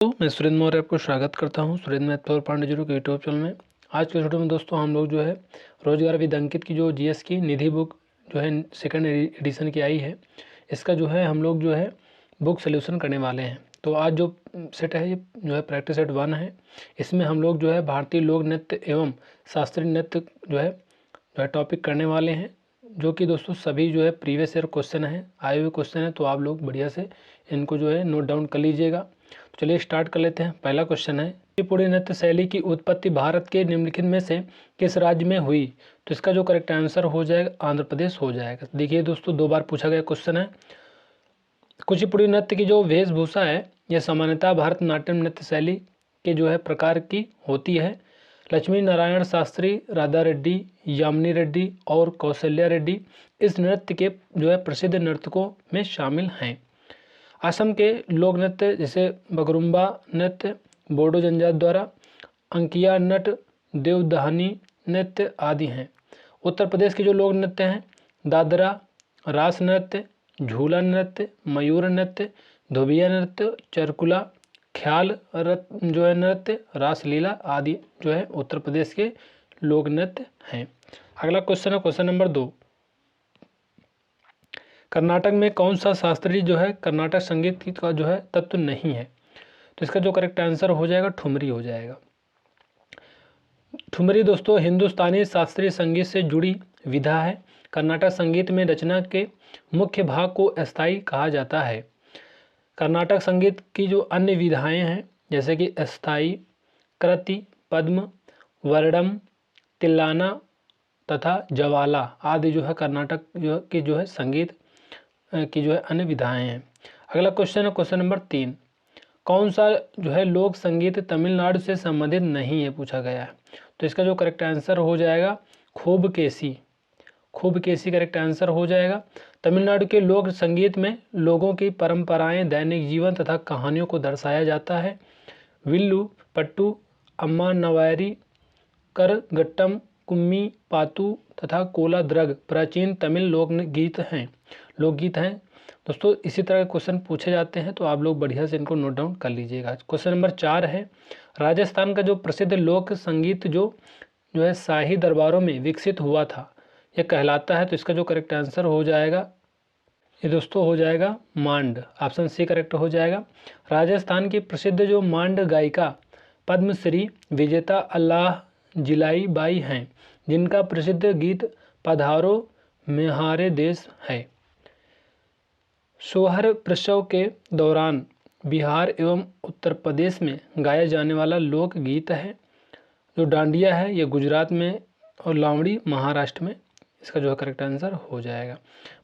तो मैं सुरेंद्र मौर्य आपको स्वागत करता हूं सुरेंद्र मैथ और पांडे जी के यूट्यूब चैनल में। आज के वीडियो में दोस्तों हम लोग जो है रोजगार विद अंकित की जो जीएस की निधि बुक जो है सेकंड एडिशन की आई है, इसका जो है हम लोग जो है बुक सोल्यूशन करने वाले हैं। तो आज जो सेट है ये जो है प्रैक्टिस सेट 1 है। इसमें हम लोग जो है भारतीय लोक नृत्य एवं शास्त्रीय नृत्य जो है टॉपिक करने वाले हैं, जो कि दोस्तों सभी जो है प्रीवियस ईयर क्वेश्चन है, आए हुए क्वेश्चन है। तो आप लोग बढ़िया से इनको जो है नोट डाउन कर लीजिएगा। तो चलिए स्टार्ट कर लेते हैं। पहला क्वेश्चन है, कुचिपुड़ी नृत्य शैली की उत्पत्ति भारत के निम्नलिखित में से किस राज्य में हुई? तो इसका जो करेक्ट आंसर हो जाएगा आंध्र प्रदेश हो जाएगा। देखिए दोस्तों, 2 बार पूछा गया क्वेश्चन है। कुचिपुड़ी नृत्य की जो वेशभूषा है यह सामान्यतः भारतनाट्यम नृत्य शैली के जो है प्रकार की होती है। लक्ष्मी नारायण शास्त्री, राधा रेड्डी, यामिनी रेड्डी और कौशल्या रेड्डी इस नृत्य के जो है प्रसिद्ध नर्तकों में शामिल हैं। असम के लोक नृत्य जैसे बगरुम्बा नृत्य बोडो जनजाति द्वारा, अंकिया नट, देवदहानी नृत्य आदि हैं। उत्तर प्रदेश के जो लोक नृत्य हैं दादरा, रास नृत्य, झूला नृत्य, मयूर नृत्य, धोबिया नृत्य, चरकुला, ख्याल जो है नृत्य, रासलीला आदि जो है उत्तर प्रदेश के लोक नृत्य हैं। अगला क्वेश्चन है क्वेश्चन नंबर 2, कर्नाटक में कौन सा शास्त्रीय जो है कर्नाटक संगीत का जो है तत्व नहीं है? तो इसका जो करेक्ट आंसर हो जाएगा ठुमरी हो जाएगा। ठुमरी दोस्तों हिंदुस्तानी शास्त्रीय संगीत से जुड़ी विधा है। कर्नाटक संगीत में रचना के मुख्य भाग को अस्थाई कहा जाता है। कर्नाटक संगीत की जो अन्य विधाएं हैं जैसे कि अस्थाई, कृति, पद्म, वर्णम, तिल्लाना तथा जवाला आदि जो है कर्नाटक की जो है संगीत की जो है अन्य विधाएं हैं। अगला क्वेश्चन है क्वेश्चन नंबर 3, कौन सा जो है लोक संगीत तमिलनाडु से संबंधित नहीं है पूछा गया है? तो इसका जो करेक्ट आंसर हो जाएगा खूब केसी। खूब केसी करेक्ट आंसर हो जाएगा। तमिलनाडु के लोक संगीत में लोगों की परंपराएं, दैनिक जीवन तथा कहानियों को दर्शाया जाता है। विल्लू, पट्टू, अम्मा नवारी, करगट्टम, कुम्मी, पातू तथा कोला द्रग प्राचीन तमिल लोकगीत हैं दोस्तों। इसी तरह के क्वेश्चन पूछे जाते हैं, तो आप लोग बढ़िया से इनको नोट डाउन कर लीजिएगा। क्वेश्चन नंबर 4 है, राजस्थान का जो प्रसिद्ध लोक संगीत जो है शाही दरबारों में विकसित हुआ था यह कहलाता है? तो इसका जो करेक्ट आंसर हो जाएगा ये दोस्तों हो जाएगा मांड। ऑप्शन सी करेक्ट हो जाएगा। राजस्थान की प्रसिद्ध जो मांड गायिका पद्मश्री विजेता अल्लाह जिलाई बाई हैं, जिनका प्रसिद्ध गीत पधारो मेहारे देश है। सोहर प्रसव के दौरान बिहार एवं उत्तर प्रदेश में गाया जाने वाला लोक गीत है। जो डांडिया है ये गुजरात में और लावड़ी महाराष्ट्र में। इसका जो है करेक्ट आंसर हो जाएगा।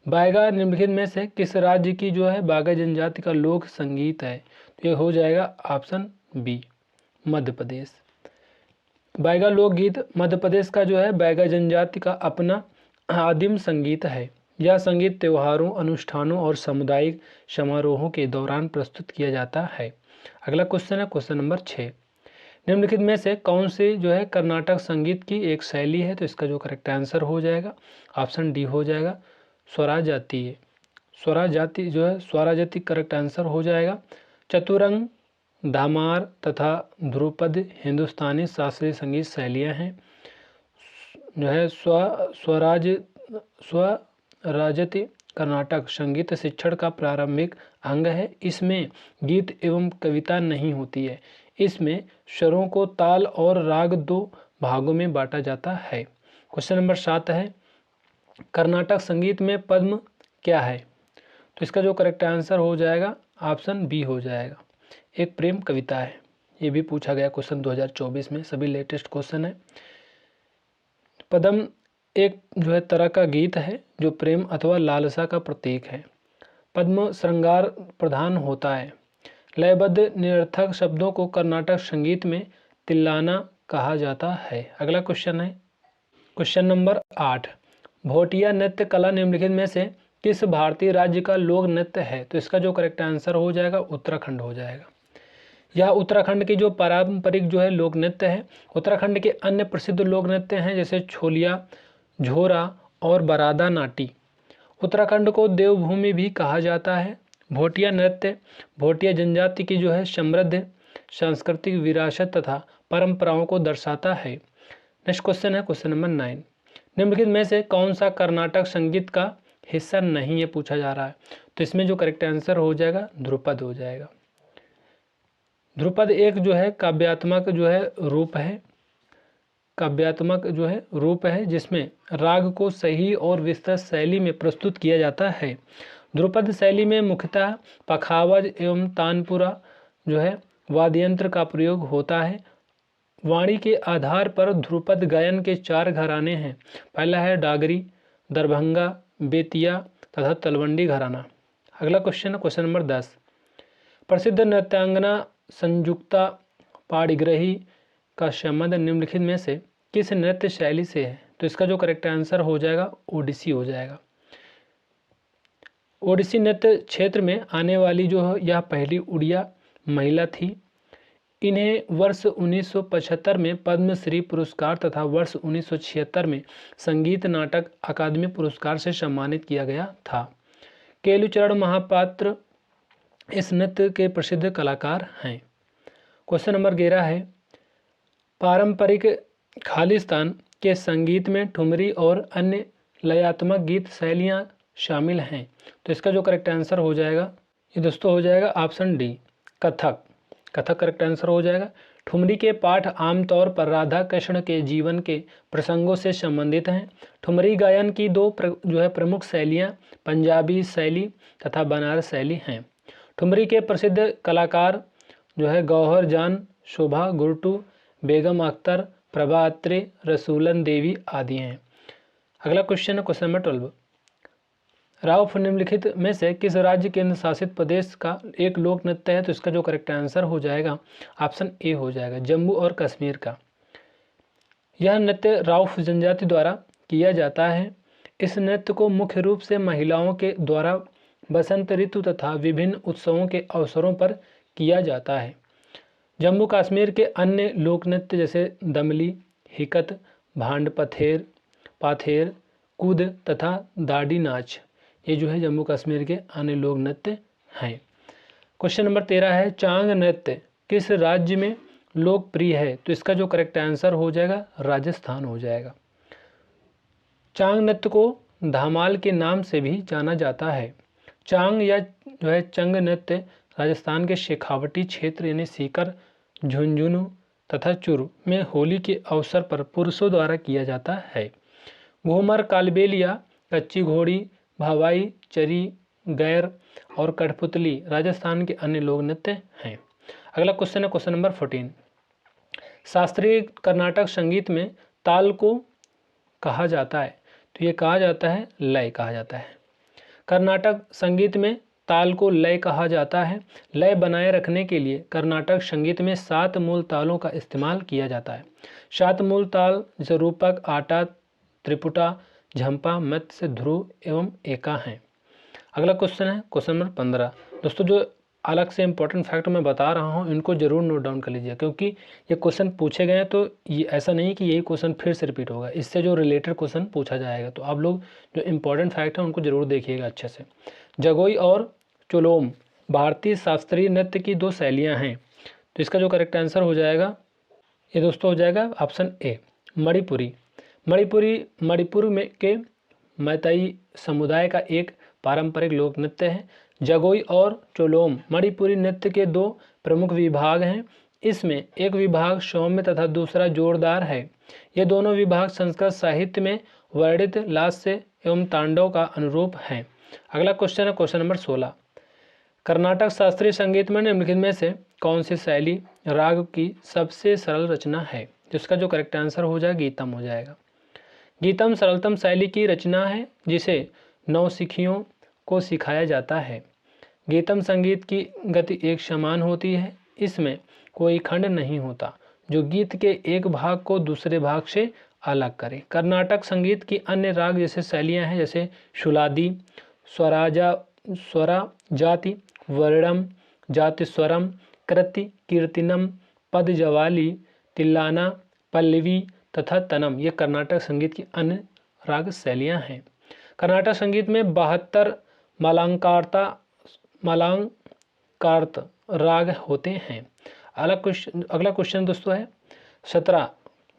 बाएगा निम्नलिखित में से किस राज्य की जो है बागा जनजाति का लोक संगीत है? तो ये हो जाएगा ऑप्शन बी मध्य प्रदेश। बाएगा लोकगीत मध्य प्रदेश का जो है बाएगा जनजाति का अपना आदिम संगीत है। यह संगीत त्योहारों, अनुष्ठानों और सामुदायिक समारोहों के दौरान प्रस्तुत किया जाता है। अगला क्वेश्चन है क्वेश्चन नंबर 6, निम्नलिखित में से कौन सी जो है कर्नाटक संगीत की एक शैली है? तो इसका जो करेक्ट आंसर हो जाएगा ऑप्शन डी हो जाएगा स्वराजातीय। स्वराजाती जो है स्वराजाती करेक्ट आंसर हो जाएगा। चतुरंग, धामार तथा ध्रुपद हिंदुस्तानी शास्त्रीय संगीत शैलियाँ हैं। जो है स्वराजती कर्नाटक संगीत शिक्षण का प्रारंभिक अंग है। इसमें गीत एवं कविता नहीं होती है। इसमें स्वरों को ताल और राग 2 भागों में बांटा जाता है। क्वेश्चन नंबर 7 है, कर्नाटक संगीत में पद्म क्या है? तो इसका जो करेक्ट आंसर हो जाएगा ऑप्शन बी हो जाएगा, एक प्रेम कविता है। ये भी पूछा गया क्वेश्चन 2024 में, सभी लेटेस्ट क्वेश्चन है। पद्म एक जो है तरह का गीत है जो प्रेम अथवा लालसा का प्रतीक है। पद्म श्रृंगार प्रधान होता है। लयबद्ध निरर्थक शब्दों को कर्नाटक संगीत में तिल्लाना कहा जाता है। अगला क्वेश्चन है क्वेश्चन नंबर 8, भोटिया नृत्य कला निम्नलिखित में से किस भारतीय राज्य का लोक नृत्य है? तो इसका जो करेक्ट आंसर हो जाएगा उत्तराखंड हो जाएगा। यह उत्तराखंड की जो पारंपरिक जो है लोक नृत्य है। उत्तराखंड के अन्य प्रसिद्ध लोक नृत्य हैं जैसे छोलिया, झोरा और बरादा नाटी। उत्तराखंड को देवभूमि भी कहा जाता है। भोटिया नृत्य भोटिया जनजाति की जो है समृद्ध सांस्कृतिक विरासत तथा परंपराओं को दर्शाता है। नेक्स्ट क्वेश्चन है क्वेश्चन नंबर 9, निम्नलिखित में से कौन सा कर्नाटक संगीत का हिस्सा नहीं है पूछा जा रहा है। तो इसमें जो करेक्ट आंसर हो जाएगा ध्रुपद हो जाएगा। ध्रुपद एक जो है काव्यात्मक जो है रूप है, काव्यात्मक जो है रूप है जिसमें राग को सही और विस्तृत शैली में प्रस्तुत किया जाता है। ध्रुपद शैली में मुख्यतः पखावज एवं तानपुरा जो है वाद्ययंत्र का प्रयोग होता है। वाणी के आधार पर ध्रुपद गायन के 4 घराने हैं। पहला है डागरी, दरभंगा, बेतिया तथा तलवंडी घराना। अगला क्वेश्चन है क्वेश्चन नंबर 10, प्रसिद्ध नृत्यांगना संयुक्ता पाणिग्राही का संबंध निम्नलिखित में से किस नृत्य शैली से है। तो इसका जो करेक्ट आंसर हो जाएगा ओडिसी हो जाएगा। ओडिसी नृत्य क्षेत्र में आने वाली जो है यह पहली उड़िया महिला थी। इन्हें वर्ष 1975 में पद्मश्री पुरस्कार तथा वर्ष 1976 में संगीत नाटक अकादमी पुरस्कार से सम्मानित किया गया था। केलुचरण महापात्र इस नृत्य के प्रसिद्ध कलाकार हैं। क्वेश्चन नंबर 11 है, पारंपरिक खालिस्तान के संगीत में ठुमरी और अन्य लयात्मक गीत शैलियाँ शामिल हैं। तो इसका जो करेक्ट आंसर हो जाएगा ये दोस्तों हो जाएगा option D Kathak. Kathak correct answer हो जाएगा। ठुमरी के पाठ आमतौर पर राधा कृष्ण के जीवन के प्रसंगों से संबंधित हैं। ठुमरी गायन की दो जो है प्रमुख शैलियाँ पंजाबी शैली तथा बनारस शैली हैं। ठुमरी के प्रसिद्ध कलाकार जो है गौहर जान, शोभा गुरटू, बेगम अख्तर, प्रभा अत्रे, रसूलन देवी आदि हैं। अगला क्वेश्चन है क्वेश्चन नंबर 12, राउफ निम्नलिखित में से किस राज्य केंद्र शासित प्रदेश का एक लोक नृत्य है। तो इसका जो करेक्ट आंसर हो जाएगा ऑप्शन ए हो जाएगा जम्मू और कश्मीर का। यह नृत्य राउफ जनजाति द्वारा किया जाता है। इस नृत्य को मुख्य रूप से महिलाओं के द्वारा बसंत ऋतु तथा विभिन्न उत्सवों के अवसरों पर किया जाता है। जम्मू कश्मीर के अन्य लोक नृत्य जैसे दमली, हिकत, भांड पाथेर, कूद तथा दाढ़ी नाच ये जो है जम्मू कश्मीर के अन्य लोक नृत्य हैं। क्वेश्चन नंबर 13 है, चांग नृत्य किस राज्य में लोकप्रिय है। तो इसका जो करेक्ट आंसर हो जाएगा राजस्थान हो जाएगा। चांग नृत्य को धामाल के नाम से भी जाना जाता है। चांग या जो है चंग नृत्य राजस्थान के शेखावटी क्षेत्र यानी सीकर, झुंझुनू तथा चुरू में होली के अवसर पर पुरुषों द्वारा किया जाता है। घूमर, कालबेलिया, कच्ची घोड़ी, भावाई, चरी, गैर और कठपुतली राजस्थान के अन्य लोक नृत्य हैं। अगला क्वेश्चन है क्वेश्चन नंबर 14, शास्त्रीय कर्नाटक संगीत में ताल को कहा जाता है। तो ये कहा जाता है लय कहा जाता है। कर्नाटक संगीत में ताल को लय कहा जाता है। लय बनाए रखने के लिए कर्नाटक संगीत में 7 मूल तालों का इस्तेमाल किया जाता है। 7 मूल ताल जैसे रूपक, आटा, त्रिपुटा, झंपा, मत्स्य, ध्रुव एवं एका हैं। अगला क्वेश्चन है क्वेश्चन नंबर 15। दोस्तों जो अलग से इंपॉर्टेंट फैक्ट मैं बता रहा हूँ इनको जरूर नोट डाउन कर लीजिए, क्योंकि ये क्वेश्चन पूछे गए हैं तो ये ऐसा नहीं कि यही क्वेश्चन फिर से रिपीट होगा, इससे जो रिलेटेड क्वेश्चन पूछा जाएगा। तो आप लोग जो इंपॉर्टेंट फैक्ट है उनको जरूर देखिएगा अच्छे से। जगोई और चोलोम भारतीय शास्त्रीय नृत्य की 2 शैलियाँ हैं। तो इसका जो करेक्ट आंसर हो जाएगा ये दोस्तों हो जाएगा ऑप्शन ए मणिपुरी। मणिपुर में के मैतेई समुदाय का एक पारंपरिक लोक नृत्य है। जगोई और चोलोम मणिपुरी नृत्य के 2 प्रमुख विभाग हैं। इसमें एक विभाग सौम्य तथा दूसरा जोरदार है। ये दोनों विभाग संस्कृत साहित्य में वर्णित लास्य एवं तांडव का अनुरूप हैं। अगला क्वेश्चन है क्वेश्चन नंबर 16, कर्नाटक शास्त्रीय संगीत में निम्नलिखित में से कौन सी शैली राग की सबसे सरल रचना है। जिसका जो करेक्ट आंसर हो जाएगा गीतम हो जाएगा। गीतम सरलतम शैली की रचना है जिसे नौसिखियों को सिखाया जाता है। गीतम संगीत की गति एक समान होती है। इसमें कोई खंड नहीं होता जो गीत के एक भाग को दूसरे भाग से अलग करे। कर्नाटक संगीत की अन्य राग जैसे शैलियाँ हैं जैसे शुलादी, स्वरा जाति, वर्णम, जाति स्वरम, कृति, कीर्तनम, पद जवाली, तिल्लाना, पल्लवी तथा तनम ये कर्नाटक संगीत की अन्य राग शैलियाँ हैं। कर्नाटक संगीत में 72 मालांकार्त राग होते हैं। अगला क्वेश्चन दोस्तों है 17,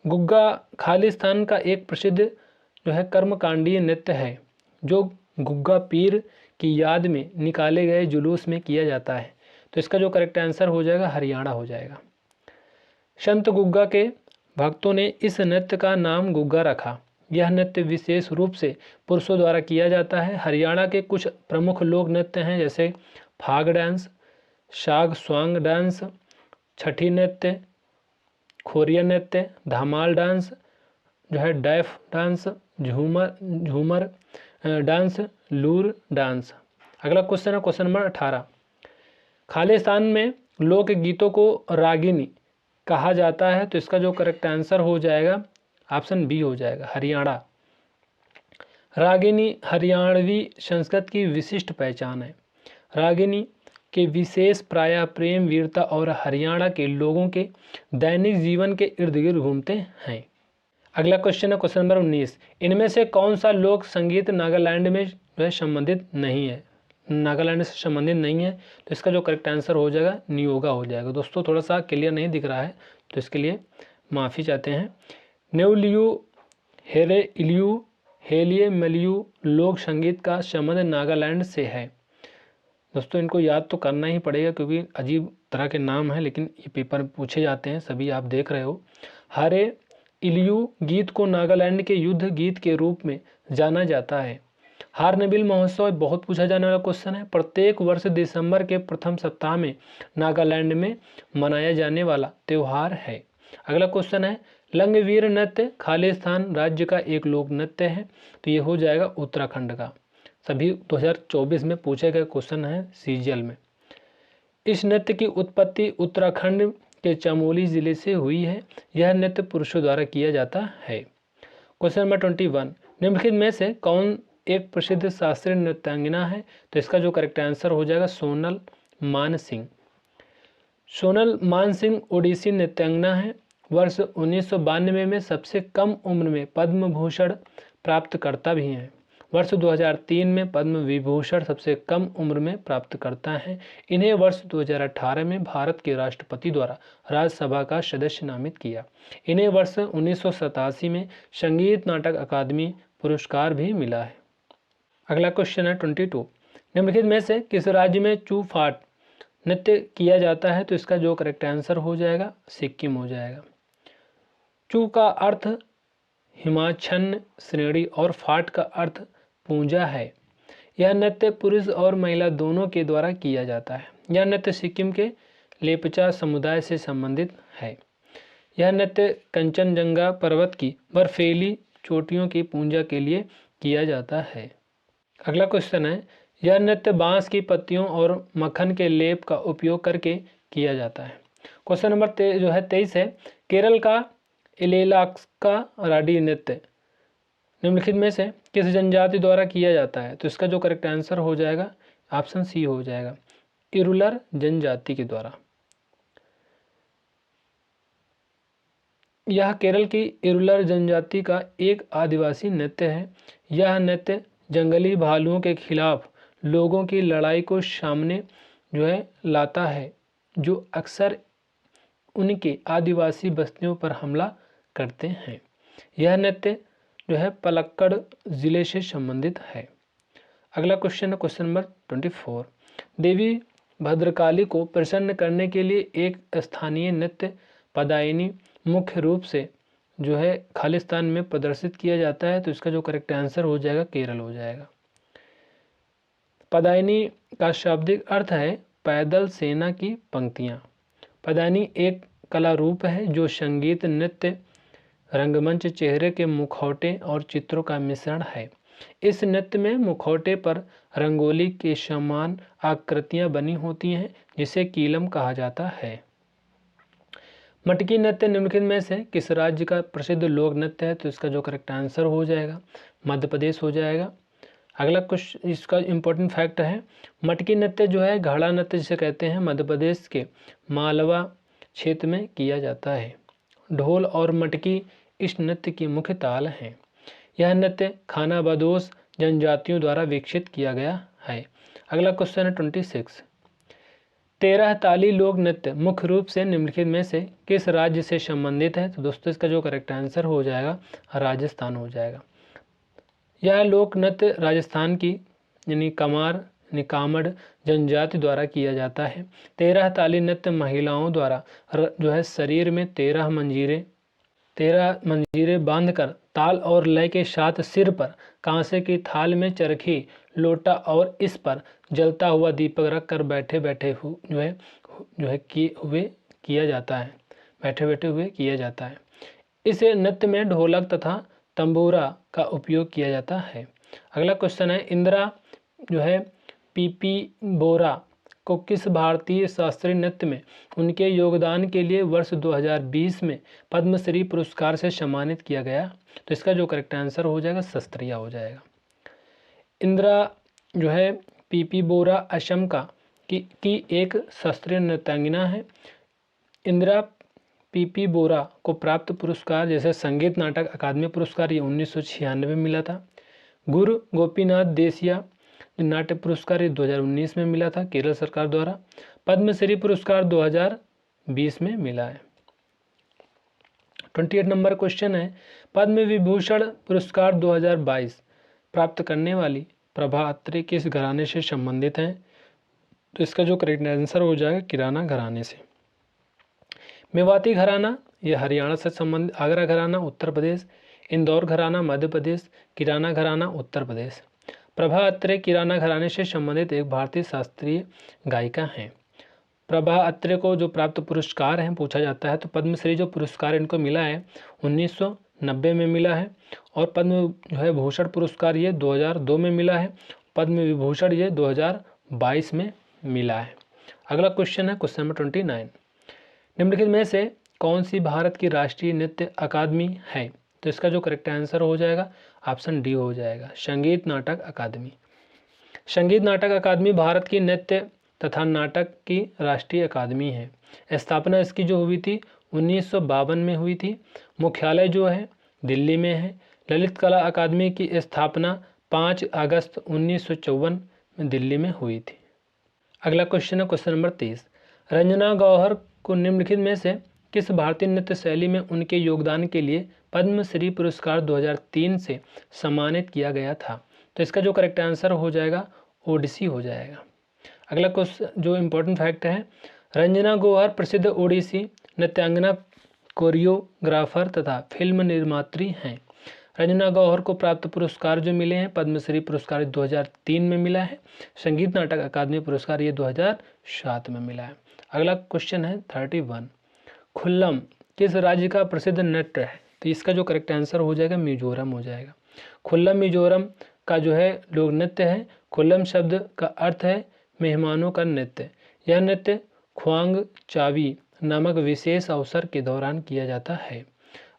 गुग्गा खालिस्तान का एक प्रसिद्ध जो है कर्मकांडीय नृत्य है जो गुग्गा पीर की याद में निकाले गए जुलूस में किया जाता है। तो इसका जो करेक्ट आंसर हो जाएगा हरियाणा हो जाएगा। संत गुग्गा के भक्तों ने इस नृत्य का नाम गुग्गा रखा। यह नृत्य विशेष रूप से पुरुषों द्वारा किया जाता है। हरियाणा के कुछ प्रमुख लोक नृत्य हैं जैसे फाग डांस, साग स्वांग डांस, छठी नृत्य, खोरिया नृत्य, धमाल डांस जो है, डैफ डांस, झूमर डांस, लूर डांस। अगला क्वेश्चन है क्वेश्चन नंबर 18, खालिस्तान में लोक गीतों को रागिनी कहा जाता है। तो इसका जो करेक्ट आंसर हो जाएगा ऑप्शन बी हो जाएगा, हरियाणा। रागिनी हरियाणवी संस्कृत की विशिष्ट पहचान है। रागिनी के विशेष प्रायः प्रेम, वीरता और हरियाणा के लोगों के दैनिक जीवन के इर्द गिर्द घूमते हैं। अगला क्वेश्चन है क्वेश्चन नंबर 19, इनमें से कौन सा लोक संगीत नागालैंड में जो है संबंधित नहीं है, नागालैंड से संबंधित नहीं है। तो इसका जो करेक्ट आंसर हो जाएगा नियोगा हो जाएगा। दोस्तों थोड़ा सा क्लियर नहीं दिख रहा है तो इसके लिए माफ़ी चाहते हैं। नेवलियू, हेरे इलियू, हेलिये मलियू लोक संगीत का संबंध नागालैंड से है। दोस्तों इनको याद तो करना ही पड़ेगा क्योंकि अजीब तरह के नाम हैं, लेकिन ये पेपर में पूछे जाते हैं, सभी आप देख रहे हो। हरे इलियू गीत को नागालैंड के युद्ध गीत के रूप में जाना जाता है। हार्नबिल महोत्सव बहुत पूछा जाने वाला क्वेश्चन है। प्रत्येक वर्ष दिसंबर के प्रथम सप्ताह में नागालैंड में मनाया जाने वाला त्यौहार है। अगला क्वेश्चन है लंगवीर नृत्य खालिस्तान राज्य का एक लोक नृत्य है। तो ये हो जाएगा उत्तराखंड का। सभी 2024 में पूछे गए क्वेश्चन है सीजीएल में। इस नृत्य की उत्पत्ति उत्तराखंड के चमोली जिले से हुई है। यह नृत्य पुरुषों द्वारा किया जाता है। क्वेश्चन नंबर 21, निम्नलिखित में से कौन एक प्रसिद्ध शास्त्रीय नृत्यांगना है। तो इसका जो करेक्ट आंसर हो जाएगा सोनल मानसिंह। सोनल मानसिंह ओडिसी नृत्यांगना है। वर्ष 1992 में सबसे कम उम्र में पद्म भूषण प्राप्तकर्ता भी हैं। वर्ष 2003 में पद्म विभूषण सबसे कम उम्र में प्राप्त करता है। इन्हें वर्ष 2018 में भारत के राष्ट्रपति द्वारा राज्यसभा का सदस्य नामित किया। इन्हें वर्ष 1987 में संगीत नाटक अकादमी पुरस्कार भी मिला है। अगला क्वेश्चन है 22, निम्नलिखित में से किस राज्य में चू फाट नृत्य किया जाता है। तो इसका जो करेक्ट आंसर हो जाएगा सिक्किम हो जाएगा। चू का अर्थ हिमाच्छन्न श्रेणी और फाट का अर्थ पूंजा है। यह नृत्य पुरुष और महिला दोनों के द्वारा किया जाता है। यह नृत्य सिक्किम के लेपचा समुदाय से संबंधित है। यह नृत्य कंचनजंगा पर्वत की बर्फीली चोटियों की पूंजा के लिए किया जाता है। अगला क्वेश्चन है यह नृत्य बांस की पत्तियों और मक्खन के लेप का उपयोग करके किया जाता है। क्वेश्चन नंबर 23 है केरल का इलेलाक्का राडी नृत्य निम्नलिखित में से किस जनजाति द्वारा किया जाता है। तो इसका जो करेक्ट आंसर हो जाएगा ऑप्शन सी हो जाएगा, इरुलर जनजाति के द्वारा। यह केरल की इरुलर जनजाति का एक आदिवासी नृत्य है। यह नृत्य जंगली भालुओं के खिलाफ लोगों की लड़ाई को सामने जो है लाता है, जो अक्सर उनके आदिवासी बस्तियों पर हमला करते हैं। यह नृत्य जो है पलक्कड़ जिले से संबंधित है। अगला क्वेश्चन है क्वेश्चन नंबर 24, देवी भद्रकाली को प्रसन्न करने के लिए एक स्थानीय नृत्य पदायनी मुख्य रूप से जो है खालिस्तान में प्रदर्शित किया जाता है। तो इसका जो करेक्ट आंसर हो जाएगा केरल हो जाएगा। पदायनी का शाब्दिक अर्थ है पैदल सेना की पंक्तियाँ। पदायनी एक कला रूप है जो संगीत, नृत्य, रंगमंच, चेहरे के मुखौटे और चित्रों का मिश्रण है। इस नृत्य में मुखौटे पर रंगोली के समान आकृतियां बनी होती हैं जिसे कीलम कहा जाता है। मटकी नृत्य निम्नलिखित में से किस राज्य का प्रसिद्ध लोक नृत्य है। तो इसका जो करेक्ट आंसर हो जाएगा मध्य प्रदेश हो जाएगा। अगला क्वेश्चन इसका इम्पोर्टेंट फैक्ट है मटकी नृत्य जो है घड़ा नृत्य जिसे कहते हैं मध्य प्रदेश के मालवा क्षेत्र में किया जाता है। ढोल और मटकी इस नृत्य की मुख्य ताल हैं। यह नृत्य खानाबदोश जनजातियों द्वारा विकसित किया गया है। अगला क्वेश्चन है 26, 13 ताली लोक नृत्य मुख्य रूप से निम्नलिखित में से किस राज्य से संबंधित है? तो दोस्तों इसका जो करेक्ट आंसर हो जाएगा राजस्थान हो जाएगा। यह लोक नृत्य राजस्थान की यानी कमार यानी कामड़ जनजाति द्वारा किया जाता है। 13 ताली नृत्य महिलाओं द्वारा जो है शरीर में 13 मंजीरे बांधकर ताल और लय के साथ सिर पर कांसे की थाल में चरखी लोटा और इस पर जलता हुआ दीपक रख कर बैठे बैठे हुए किया जाता है। बैठे बैठे हुए किया जाता है। इस नृत्य में ढोलक तथा तंबूरा का उपयोग किया जाता है। अगला क्वेश्चन है, इंदिरा जो है पीपी बोरा को किस भारतीय शास्त्रीय नृत्य में उनके योगदान के लिए वर्ष 2020 में पद्मश्री पुरस्कार से सम्मानित किया गया? तो इसका जो करेक्ट आंसर हो जाएगा शास्त्रीय हो जाएगा। इंदिरा जो है पीपी बोरा असम की एक शास्त्रीय नृत्यांगना है। इंदिरा पीपी बोरा को प्राप्त पुरस्कार जैसे संगीत नाटक अकादमी पुरस्कार ये 1996 में मिला था। गुरु गोपीनाथ देसिया नाट्य पुरस्कार ये 2019 में मिला था केरल सरकार द्वारा। पद्मश्री पुरस्कार 2020 में मिला है। 28 नंबर क्वेश्चन है, पद्म विभूषण पुरस्कार 2022 प्राप्त करने वाली प्रभा अत्रे किस घराने से संबंधित हैं? तो इसका जो करेक्ट आंसर हो जाएगा किराना घराने से। मेवाती घराना ये हरियाणा से संबंधित, आगरा घराना उत्तर प्रदेश, इंदौर घराना मध्य प्रदेश, किराना घराना उत्तर प्रदेश। प्रभा अत्रे किराना घराने से संबंधित एक भारतीय शास्त्रीय गायिका हैं। प्रभा अत्रे को जो प्राप्त पुरस्कार हैं पूछा जाता है तो पद्मश्री जो पुरस्कार इनको मिला है 1990 में मिला है और पद्म जो है भूषण पुरस्कार ये 2002 में मिला है। पद्म विभूषण ये 2022 में मिला है। अगला क्वेश्चन है क्वेश्चन नंबर 29, निम्नलिखित में से कौन सी भारत की राष्ट्रीय नृत्य अकादमी है? तो इसका जो करेक्ट आंसर हो जाएगा ऑप्शन डी हो जाएगा संगीत नाटक अकादमी। संगीत नाटक अकादमी भारत की नृत्य तथा नाटक की राष्ट्रीय अकादमी है। स्थापना इसकी जो हुई थी 1952 में हुई थी। मुख्यालय जो है दिल्ली में है। ललित कला अकादमी की स्थापना 5 अगस्त 1954 में दिल्ली में हुई थी। अगला क्वेश्चन है क्वेश्चन नंबर 30, रंजना गौहर को निम्नलिखित में से किस भारतीय नृत्य शैली में उनके योगदान के लिए पद्मश्री पुरस्कार 2003 से सम्मानित किया गया था? तो इसका जो करेक्ट आंसर हो जाएगा ओडिसी हो जाएगा। अगला क्वेश्चन जो इम्पोर्टेंट फैक्ट है, रंजना गौहर प्रसिद्ध ओडिसी नृत्यांगना, कोरियोग्राफर तथा फिल्म निर्मात्री हैं। रंजना गौहर को प्राप्त पुरस्कार जो मिले हैं पद्मश्री पुरस्कार 2003 में मिला है। संगीत नाटक अकादमी पुरस्कार ये 2007 में मिला है। अगला क्वेश्चन है 31, खुल्लम किस राज्य का प्रसिद्ध नृत्य है? तो इसका जो करेक्ट आंसर हो जाएगा मिजोरम हो जाएगा। खुल्लम मिजोरम का जो है लोक नृत्य है। खुल्लम शब्द का अर्थ है मेहमानों का नृत्य। यह नृत्य ख्वांग चावी नामक विशेष अवसर के दौरान किया जाता है।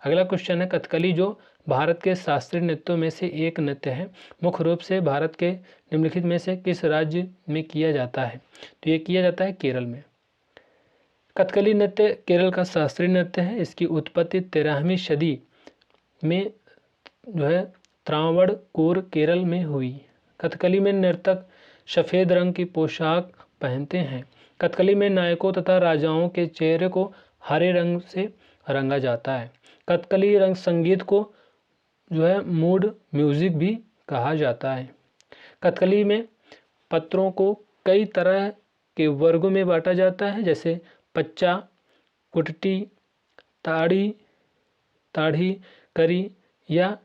अगला क्वेश्चन है कथकली जो भारत के शास्त्रीय नृत्यों में से एक नृत्य है। मुख्य रूप से भारत के निम्नलिखित में से किस राज्य में किया जाता है? तो ये किया जाता है केरल में। कथकली नृत्य केरल का शास्त्रीय नृत्य है। इसकी उत्पत्ति 13वीं सदी में जो है त्रावणकोर केरल में हुई। कथकली में नर्तक सफ़ेद रंग की पोशाक पहनते हैं। कथकली में नायकों तथा राजाओं के चेहरे को हरे रंग से रंगा जाता है। कथकली रंग संगीत को जो है मूड म्यूजिक भी कहा जाता है। कथकली में पत्रों को कई तरह के वर्गों में बांटा जाता है जैसे पच्चा, कुटटी, ताड़ी, करी या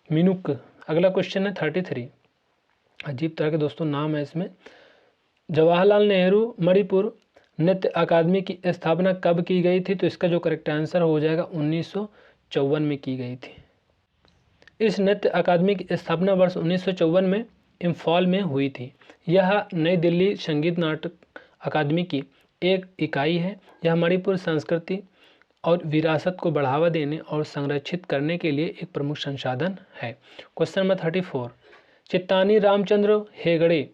मिनुक। अगला क्वेश्चन है 33, अजीब तरह के दोस्तों नाम है इसमें। जवाहरलाल नेहरू मणिपुर नृत्य अकादमी की स्थापना कब की गई थी? तो इसका जो करेक्ट आंसर हो जाएगा 1954 में की गई थी। इस नृत्य अकादमी की स्थापना वर्ष 1954 में इम्फाल में हुई थी। यह नई दिल्ली संगीत नाटक अकादमी की एक इकाई है। यह मणिपुर संस्कृति और विरासत को बढ़ावा देने और संरक्षित करने के लिए एक प्रमुख संसाधन है। क्वेश्चन नंबर 34, चित्तानी रामचंद्र हेगड़े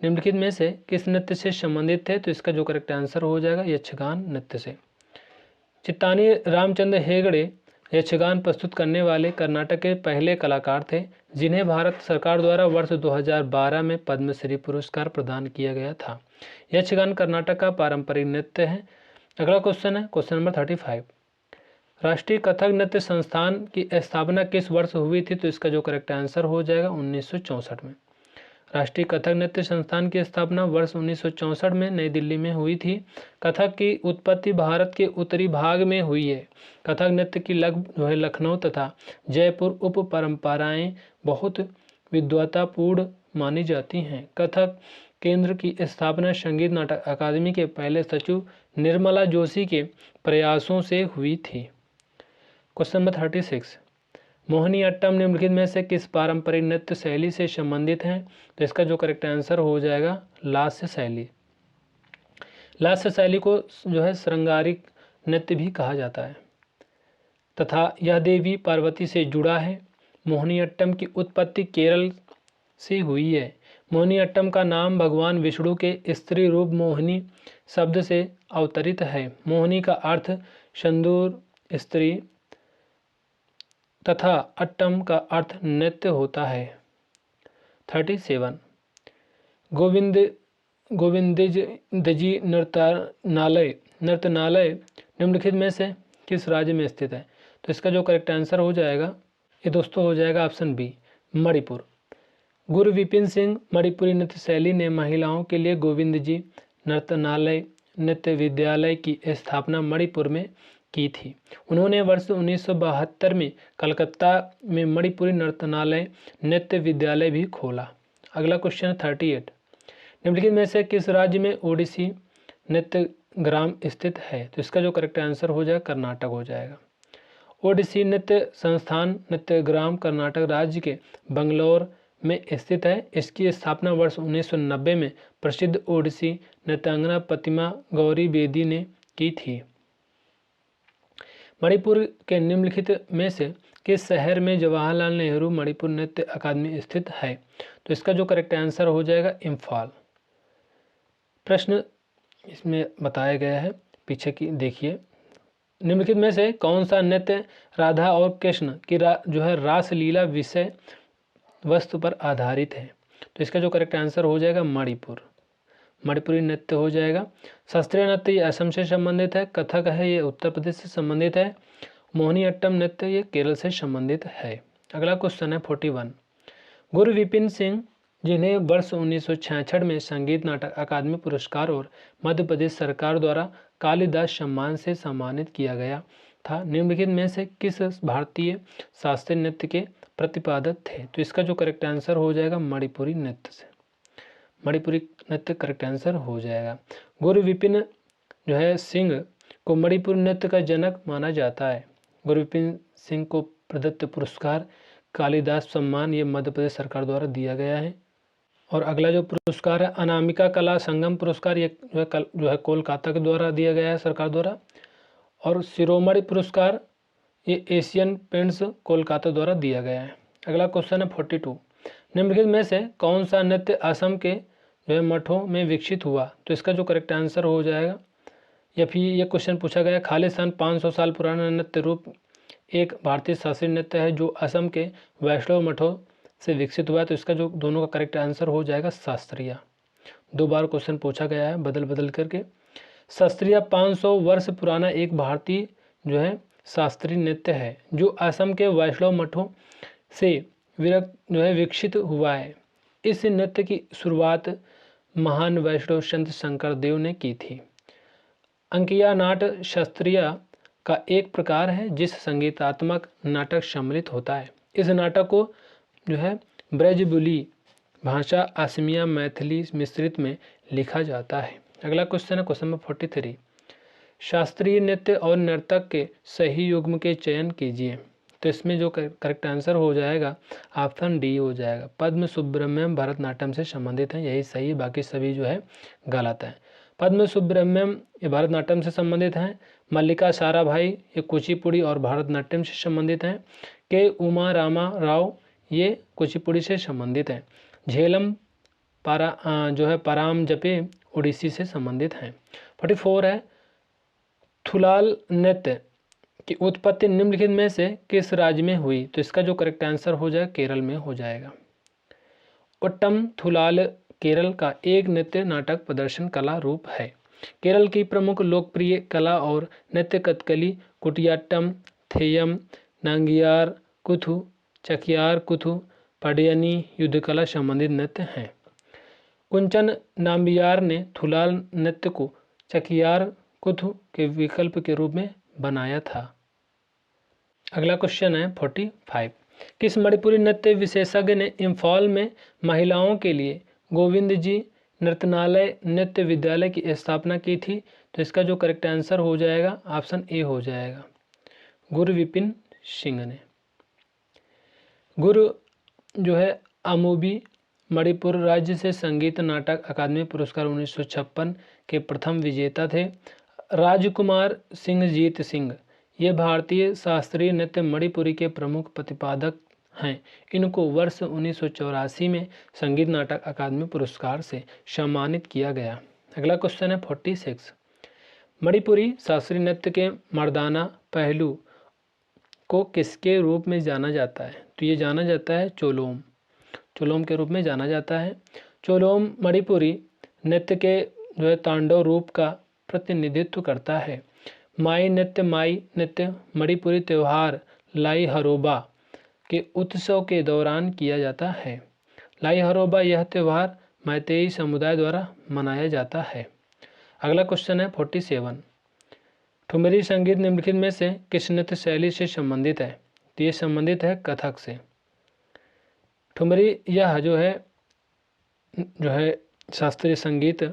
निम्नलिखित में से किस नृत्य से संबंधित थे? तो इसका जो करेक्ट आंसर हो जाएगा यक्षगान नृत्य से। चित्तानी रामचंद्र हेगड़े यक्षगान प्रस्तुत करने वाले कर्नाटक के पहले कलाकार थे, जिन्हें भारत सरकार द्वारा वर्ष 2012 में पद्मश्री पुरस्कार प्रदान किया गया था। यक्षगान कर्नाटक का पारंपरिक नृत्य है। अगला क्वेश्चन है क्वेश्चन नंबर 35। राष्ट्रीय कथक नृत्य संस्थान की स्थापना किस वर्ष हुई थी? तो इसका जो करेक्ट आंसर हो जाएगा 1964 में। राष्ट्रीय कथक नृत्य संस्थान की स्थापना वर्ष 1964 में नई दिल्ली में हुई थी। कथक की उत्पत्ति भारत के उत्तरी भाग में हुई है। कथक नृत्य की लखनऊ तथा जयपुर उप परंपराएं बहुत विद्वतापूर्ण मानी जाती हैं। कथक केंद्र की स्थापना संगीत नाटक अकादमी के पहले सचिव निर्मला जोशी के प्रयासों से हुई थी। Question number 36। मोहिनीअट्टम निम्नलिखित में से किस पारंपरिक नृत्य शैली से संबंधित है? तो इसका जो करेक्ट आंसर हो जाएगा लास्य शैली। लास्य शैली को जो है श्रृंगारिक नृत्य भी कहा जाता है तथा यह देवी पार्वती से जुड़ा है। मोहिनीअट्टम की उत्पत्ति केरल से हुई है। मोहिनीअट्टम का नाम भगवान विष्णु के स्त्री रूप मोहिनी शब्द से अवतरित है। मोहिनी का अर्थ सिंदूर स्त्री तथा अट्टम का अर्थ नृत्य होता है। 37। गोविंदजी नर्तनालय निम्नलिखित में से किस राज्य में स्थित है? तो इसका जो करेक्ट आंसर हो जाएगा ये दोस्तों हो जाएगा ऑप्शन बी, मणिपुर। गुरु विपिन सिंह मणिपुरी नृत्य शैली ने महिलाओं के लिए गोविंदजी नर्तनालय नृत्य विद्यालय की स्थापना मणिपुर में की थी। उन्होंने वर्ष 1972 में कलकत्ता में मणिपुरी नर्तनालय नृत्य विद्यालय भी खोला। अगला क्वेश्चन 38। निम्नलिखित में से किस राज्य में ओडिसी नृत्य ग्राम स्थित है? तो इसका जो करेक्ट आंसर हो जाएगा कर्नाटक हो जाएगा। ओडिसी नृत्य संस्थान नृत्य ग्राम कर्नाटक राज्य के बंगलौर में स्थित है। इसकी स्थापना वर्ष 1990 में प्रसिद्ध ओडिसी नृत्यांगना प्रतिमा गौरी बेदी ने की थी। मणिपुर के निम्नलिखित में से किस शहर में जवाहरलाल नेहरू मणिपुर नृत्य अकादमी स्थित है? तो इसका जो करेक्ट आंसर हो जाएगा इम्फाल। प्रश्न इसमें बताया गया है, पीछे की देखिए। निम्नलिखित में से कौन सा नृत्य राधा और कृष्ण की जो है रासलीला विषय वस्तु पर आधारित है? तो इसका जो करेक्ट आंसर हो जाएगा मणिपुरी नृत्य हो जाएगा। शास्त्रीय नृत्य ये असम से संबंधित है। कथक है ये उत्तर प्रदेश से संबंधित है। मोहिनीअट्टम नृत्य ये केरल से संबंधित है। अगला क्वेश्चन है 41। गुरु विपिन सिंह जिन्हें वर्ष 1966 में संगीत नाटक अकादमी पुरस्कार और मध्य प्रदेश सरकार द्वारा कालिदास सम्मान से सम्मानित किया गया था, निम्नलिखित में से किस भारतीय शास्त्रीय नृत्य के प्रतिपादक थे? तो इसका जो करेक्ट आंसर हो जाएगा मणिपुरी नृत्य से। मणिपुरी नृत्य करेक्ट आंसर हो जाएगा। गुरु विपिन जो है सिंह को मणिपुरी नृत्य का जनक माना जाता है। गुरु विपिन सिंह को प्रदत्त पुरस्कार कालिदास सम्मान ये मध्य प्रदेश सरकार द्वारा दिया गया है। और अगला जो पुरस्कार है अनामिका कला संगम पुरस्कार, ये जो है कोलकाता के द्वारा दिया गया है सरकार द्वारा। और शिरोमणि पुरस्कार ये एशियन पेंट्स कोलकाता द्वारा दिया गया है। अगला क्वेश्चन है 42। निम्नलिखित में से कौन सा नृत्य असम के जो है मठों में विकसित हुआ? तो इसका जो करेक्ट आंसर हो जाएगा, या फिर ये क्वेश्चन पूछा गया खालिस्तान 500 साल पुराना नृत्य रूप एक भारतीय शास्त्रीय नृत्य है जो असम के वैष्णव मठों से विकसित हुआ है। तो इसका जो दोनों का करेक्ट आंसर हो जाएगा शास्त्रीय। 2 बार क्वेश्चन पूछा गया है बदल बदल करके। शास्त्रीय 500 वर्ष पुराना एक भारतीय जो है शास्त्रीय नृत्य है जो असम के वैष्णव मठों से विकसित हुआ है। इस नृत्य की शुरुआत महान वैष्णव संत शंकर देव ने की थी। अंकिया नाट शास्त्रीय का एक प्रकार है जिस संगीतात्मक नाटक सम्मिलित होता है। इस नाटक को जो है ब्रजबुली भाषा असमिया मैथिली मिश्रित में लिखा जाता है। अगला क्वेश्चन है क्वेश्चन नंबर 43। शास्त्रीय नृत्य और नर्तक के सही युग्म के चयन कीजिए। तो इसमें जो करेक्ट आंसर हो जाएगा ऑप्शन डी हो जाएगा। पद्म सुब्रमण्यम भरतनाट्यम से संबंधित हैं, यही सही है, बाकी सभी जो है गलत है। पद्म सुब्रमण्यम ये भरतनाट्यम से संबंधित हैं। मल्लिका साराभाई ये कुचिपुड़ी और भरतनाट्यम से संबंधित हैं। के उमा रामा राव ये कुचिपुड़ी से संबंधित हैं। झेलम जो है पराम जपे उड़ीसी से संबंधित हैं। 44 है थुलाल नृत्य कि उत्पत्ति निम्नलिखित में से किस राज्य में हुई? तो इसका जो करेक्ट आंसर हो जाएगा केरल में हो जाएगा। ओट्टम थुलाल केरल का एक नृत्य नाटक प्रदर्शन कला रूप है। केरल की प्रमुख लोकप्रिय कला और नृत्य कथकली, कुटियाट्टम, थेयम, नांगियार कुथु, चकियार कुथु, पडियनी युद्धकला संबंधित नृत्य हैं। कुंचन नाम्बियार ने थुलाल नृत्य को चकियार कुथु के विकल्प के रूप में बनाया था। अगला क्वेश्चन है 45। किस मणिपुरी नृत्य विशेषज्ञ ने इम्फाल में महिलाओं के लिए गोविंद जी नृत्यनालय नृत्य विद्यालय की स्थापना की थी? तो इसका जो करेक्ट आंसर हो जाएगा ऑप्शन ए हो जाएगा, गुरविपिन सिंह ने। गुरु जो है अमूबी मणिपुर राज्य से संगीत नाटक अकादमी पुरस्कार 1956 के प्रथम विजेता थे। राजकुमार सिंह जीत सिंह ये भारतीय शास्त्रीय नृत्य मणिपुरी के प्रमुख प्रतिपादक हैं। इनको वर्ष 1984 में संगीत नाटक अकादमी पुरस्कार से सम्मानित किया गया। अगला क्वेश्चन है 46। मणिपुरी शास्त्रीय नृत्य के मर्दाना पहलू को किसके रूप में जाना जाता है? तो ये जाना जाता है चोलोम, चोलोम के रूप में जाना जाता है। चोलोम मणिपुरी नृत्य के जो है तांडव रूप का प्रतिनिधित्व करता है। माई नृत्य मणिपुरी त्यौहार लाई हरोबा के उत्सव के दौरान किया जाता है। लाई हरोबा यह त्यौहार मैतेई समुदाय द्वारा मनाया जाता है। अगला क्वेश्चन है 47। ठुमरी संगीत निम्नलिखित में से किस नृत्य शैली से संबंधित है? तो ये संबंधित है कथक से। ठुमरी यह जो है शास्त्रीय संगीत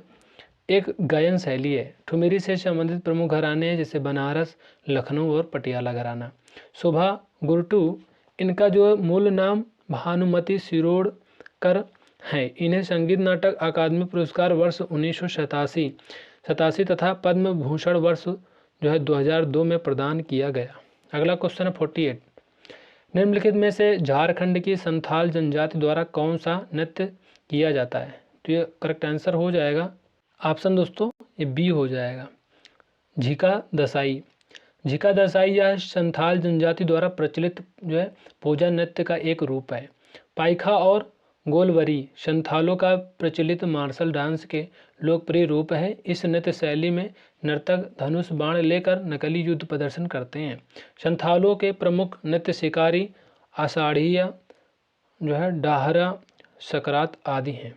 एक गायन शैली है। ठुमरी से संबंधित प्रमुख घराने हैं जैसे बनारस, लखनऊ और पटियाला घराना। शोभा गुरटू इनका जो मूल नाम भानुमति शिरोडकर है। इन्हें संगीत नाटक अकादमी पुरस्कार वर्ष 1987 तथा पद्म भूषण वर्ष जो है 2002 में प्रदान किया गया। अगला क्वेश्चन है 48। निम्नलिखित में से झारखंड की संथाल जनजाति द्वारा कौन सा नृत्य किया जाता है? तो ये करेक्ट आंसर हो जाएगा ऑप्शन दोस्तों ये बी हो जाएगा, झिका दसाई। झिका दसाई यह संथाल जनजाति द्वारा प्रचलित जो है पूजा नृत्य का एक रूप है। पाइखा और गोलवरी संथालों का प्रचलित मार्शल डांस के लोकप्रिय रूप है। इस नृत्य शैली में नर्तक धनुष बाण लेकर नकली युद्ध प्रदर्शन करते हैं। संथालों के प्रमुख नृत्य शिकारी, आषाढ़िया जो है डाहरा, सकरात आदि हैं।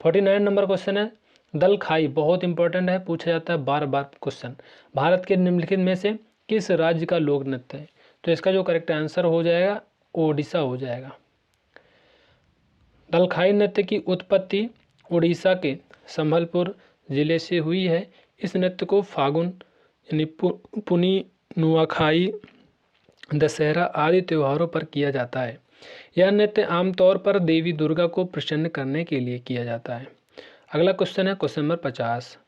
49 नंबर क्वेश्चन है दल खाई, बहुत इंपॉर्टेंट है, पूछा जाता है बार बार क्वेश्चन। भारत के निम्नलिखित में से किस राज्य का लोक नृत्य है? तो इसका जो करेक्ट आंसर हो जाएगा ओडिशा हो जाएगा। दलखाई नृत्य की उत्पत्ति उड़ीसा के संबलपुर जिले से हुई है। इस नृत्य को फागुन यानी पुनी, नुआखाई, दशहरा आदि त्योहारों पर किया जाता है। यह नृत्य आमतौर पर देवी दुर्गा को प्रसन्न करने के लिए किया जाता है। अगला क्वेश्चन है क्वेश्चन नंबर 50।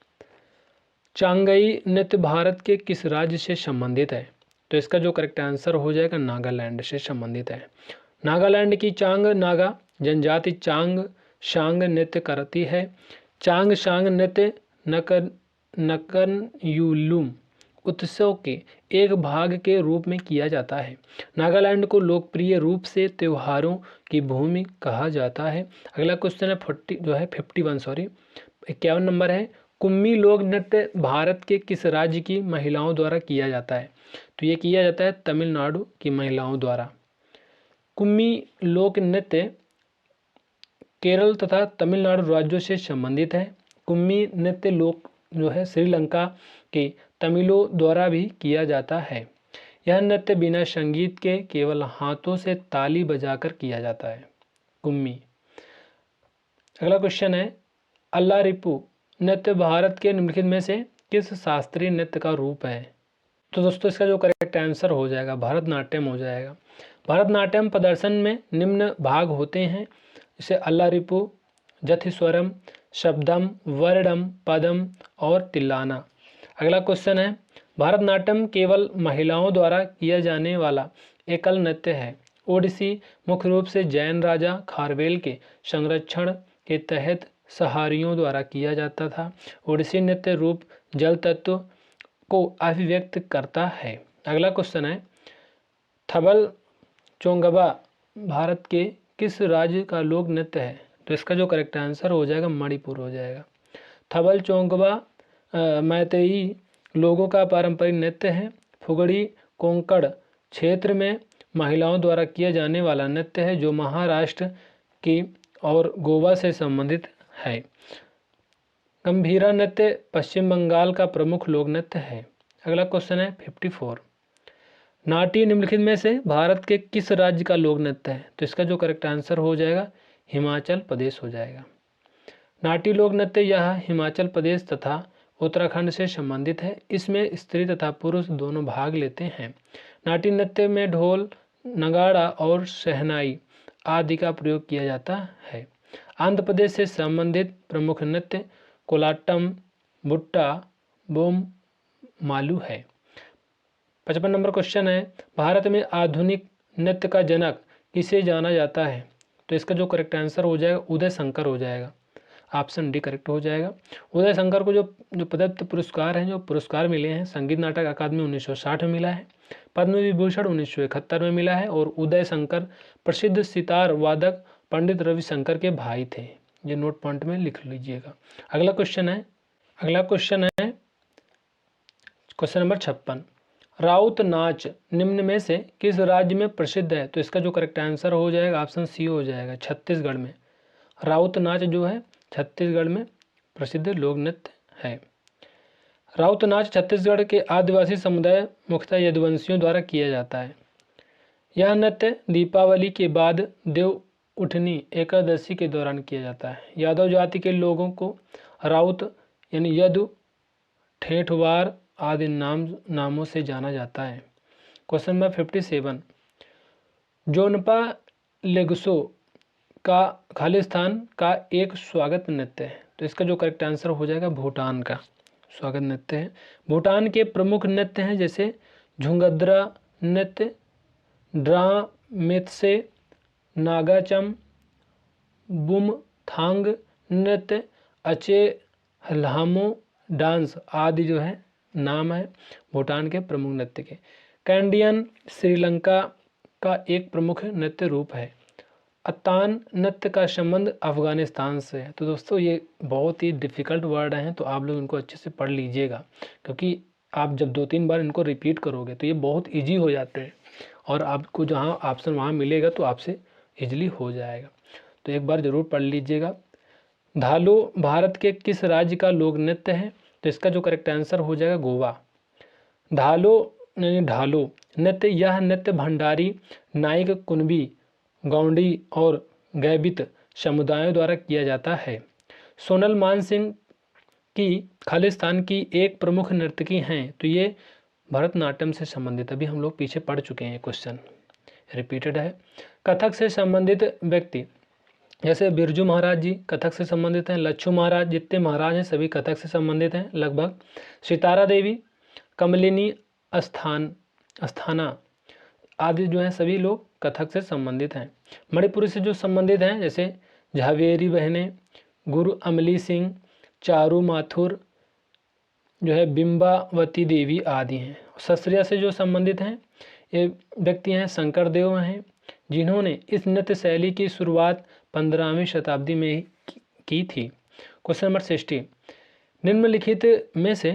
चांगई नृत्य भारत के किस राज्य से संबंधित है? तो इसका जो करेक्ट आंसर हो जाएगा नागालैंड से संबंधित है। नागालैंड की चांग नागा जनजाति चांग शांग नृत्य करती है। चांग शांग नृत्य नकन यूलुम उत्सव के एक भाग के रूप में किया जाता है। नागालैंड को लोकप्रिय रूप से त्योहारों की भूमि कहा जाता है। अगला क्वेश्चन है 51 नंबर है कुम्मी लोक नृत्य भारत के किस राज्य की महिलाओं द्वारा किया जाता है? तो ये किया जाता है तमिलनाडु की महिलाओं द्वारा। कुम्मी लोक नृत्य केरल तथा तमिलनाडु राज्यों से संबंधित है। कुम्मी नृत्य लोक जो है श्रीलंका के तमिलों द्वारा भी किया जाता है। यह नृत्य बिना संगीत के केवल हाथों से ताली बजाकर किया जाता है, कुम्मी। अगला क्वेश्चन है अल्लारिपू नृत्य भारत के निम्नलिखित में से किस शास्त्रीय नृत्य का रूप है? तो दोस्तों इसका जो करेक्ट आंसर हो जाएगा भरतनाट्यम हो जाएगा। भरतनाट्यम प्रदर्शन में निम्न भाग होते हैं जैसे अल्लारिपू, जथिस्वरम, शब्दम, वर्णम, पदम और तिल्लाना। अगला क्वेश्चन है भरतनाट्यम केवल महिलाओं द्वारा किया जाने वाला एकल नृत्य है। ओडिसी मुख्य रूप से जैन राजा खारवेल के संरक्षण के तहत सहारियों द्वारा किया जाता था। ओडिसी नृत्य रूप जल तत्व को अभिव्यक्त करता है। अगला क्वेश्चन है थबल चोंगबा भारत के किस राज्य का लोक नृत्य है? तो इसका जो करेक्ट आंसर हो जाएगा मणिपुर हो जाएगा। थबल चोंगबा मैतेई लोगों का पारंपरिक नृत्य है। फुगड़ी कोंकण क्षेत्र में महिलाओं द्वारा किया जाने वाला नृत्य है जो महाराष्ट्र की और गोवा से संबंधित है। गंभीरा नृत्य पश्चिम बंगाल का प्रमुख लोक नृत्य है। अगला क्वेश्चन है 54 नाटी निम्नलिखित में से भारत के किस राज्य का लोक नृत्य है? तो इसका जो करेक्ट आंसर हो जाएगा हिमाचल प्रदेश हो जाएगा। नाटी लोक नृत्य यह हिमाचल प्रदेश तथा उत्तराखंड से संबंधित है। इसमें स्त्री तथा पुरुष दोनों भाग लेते हैं। नाटी नृत्य में ढोल नगाड़ा और शहनाई आदि का प्रयोग किया जाता है। आंध्र प्रदेश से संबंधित प्रमुख नृत्य कोलाटम बुट्टा बोम मालू है। 55 नंबर क्वेश्चन है भारत में आधुनिक नृत्य का जनक किसे जाना जाता है? तो इसका जो करेक्ट आंसर हो जाएगा उदय शंकर हो जाएगा। ऑप्शन डी करेक्ट हो जाएगा। उदय शंकर को जो पद्म पुरस्कार हैं, जो पुरस्कार मिले हैं, संगीत नाटक अकादमी 1960 में मिला है, पद्म विभूषण 1971 में मिला है और उदय शंकर प्रसिद्ध सितार वादक पंडित रविशंकर के भाई थे। ये नोट पॉइंट में लिख लीजिएगा। अगला क्वेश्चन है क्वेश्चन नंबर 56 राउत नाच निम्न में से किस राज्य में प्रसिद्ध है? तो इसका जो करेक्ट आंसर हो जाएगा ऑप्शन सी हो जाएगा छत्तीसगढ़ में। राउत नाच जो है छत्तीसगढ़ में प्रसिद्ध लोक नृत्य है। राउत नाच छत्तीसगढ़ के आदिवासी समुदाय मुख्यतः यदुवंशियों द्वारा किया जाता है। यह नृत्य दीपावली के बाद देव उठनी एकादशी के दौरान किया जाता है। यादव जाति के लोगों को राउत यानी यदु ठेठवार आदि नामों से जाना जाता है। क्वेश्चन नंबर 57 जोनपा लेगसो का खालिस्तान का एक स्वागत नृत्य है। तो इसका जो करेक्ट आंसर हो जाएगा भूटान का स्वागत नृत्य है। भूटान के प्रमुख नृत्य हैं जैसे झुंगद्रा नृत्य, ड्रामेत्से, नागाचम, बुमथांग नृत्य, अचे हल्हामो डांस आदि जो है नाम है भूटान के प्रमुख नृत्य के। कैंडियन श्रीलंका का एक प्रमुख नृत्य रूप है। अतान नृत्य का संबंध अफगानिस्तान से है। तो दोस्तों ये बहुत ही डिफ़िकल्ट वर्ड हैं, तो आप लोग इनको अच्छे से पढ़ लीजिएगा, क्योंकि आप जब 2-3 बार इनको रिपीट करोगे तो ये बहुत इजी हो जाते हैं और आपको जहाँ ऑप्शन वहाँ मिलेगा तो आपसे इजीली हो जाएगा। तो एक बार ज़रूर पढ़ लीजिएगा। धालो भारत के किस राज्य का लोक नृत्य है? तो इसका जो करेक्ट आंसर हो जाएगा गोवा। ढालो नृत्य यह नृत्य भंडारी, नाइक, कुनबी, गौंडी और गैबित समुदायों द्वारा किया जाता है। सोनल मानसिंह की खालिस्तान की एक प्रमुख नर्तकी हैं, तो ये भरतनाट्यम से संबंधित, अभी हम लोग पीछे पढ़ चुके हैं, क्वेश्चन रिपीटेड है। कथक से संबंधित व्यक्ति जैसे बिरजू महाराज जी कथक से संबंधित हैं, लच्छू महाराज, जितने महाराज हैं सभी कथक से संबंधित हैं लगभग। सितारा देवी, कमलिनी अस्थाना आदि जो हैं सभी लोग कथक से संबंधित हैं। मणिपुरी से जो संबंधित हैं जैसे झावेरी बहनें, गुरु अमली सिंह, चारू माथुर जो है बिंबावती देवी आदि हैं। सस्त्रिया से जो संबंधित हैं ये व्यक्ति हैं शंकर देव हैं, जिन्होंने इस नृत्य शैली की शुरुआत 15वीं शताब्दी में ही की थी। क्वेश्चन नंबर 60 निम्नलिखित में से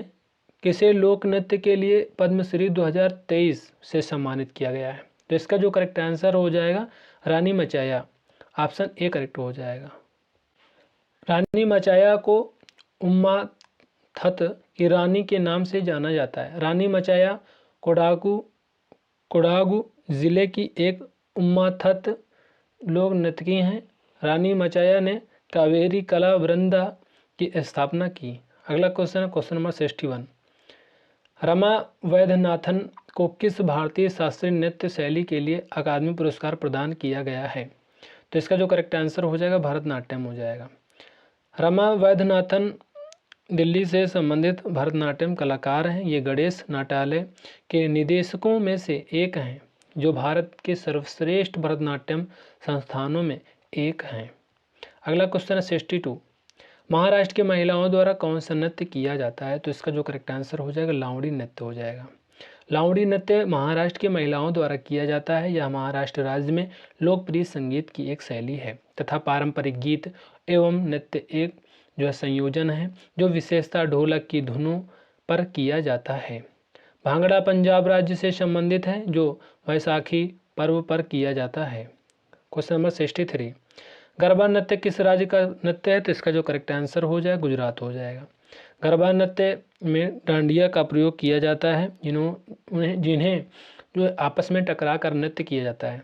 किसे लोक नृत्य के लिए पद्मश्री 2023 से सम्मानित किया गया है? तो इसका जो करेक्ट आंसर हो जाएगा रानी मचाया, ऑप्शन ए करेक्ट हो जाएगा। रानी मचाया को उम्मा थत की रानी के नाम से जाना जाता है। रानी मचाया कोडागू जिले की एक उम्मा थत लोक नर्तकी हैं। रानी मचाया ने कावेरी कला वृंदा की स्थापना की। अगला क्वेश्चन है क्वेश्चन नंबर 61 रमा वैद्यनाथन को किस भारतीय शास्त्रीय नृत्य शैली के लिए अकादमी पुरस्कार प्रदान किया गया है? तो इसका जो करेक्ट आंसर हो जाएगा भरतनाट्यम हो जाएगा। रमा वैद्यनाथन दिल्ली से संबंधित भरतनाट्यम कलाकार हैं। ये गणेश नाट्यालय के निदेशकों में से एक हैं, जो भारत के सर्वश्रेष्ठ भरतनाट्यम संस्थानों में एक हैं। अगला क्वेश्चन है 62 महाराष्ट्र की महिलाओं द्वारा कौन सा नृत्य किया जाता है? तो इसका जो करेक्ट आंसर हो जाएगा लावणी नृत्य हो जाएगा। लावणी नृत्य महाराष्ट्र की महिलाओं द्वारा किया जाता है। यह महाराष्ट्र राज्य में लोकप्रिय संगीत की एक शैली है तथा पारंपरिक गीत एवं नृत्य एक जो है संयोजन है जो विशेषता ढोलक की धुनों पर किया जाता है। भांगड़ा पंजाब राज्य से संबंधित है जो वैसाखी पर्व पर किया जाता है। क्वेश्चन नंबर 63, गरबा नृत्य किस राज्य का नृत्य है? तो इसका जो करेक्ट आंसर हो जाएगा गुजरात हो जाएगा। गरबा नृत्य में डांडिया का प्रयोग किया जाता है जिन्हें जो आपस में टकरा कर नृत्य किया जाता है।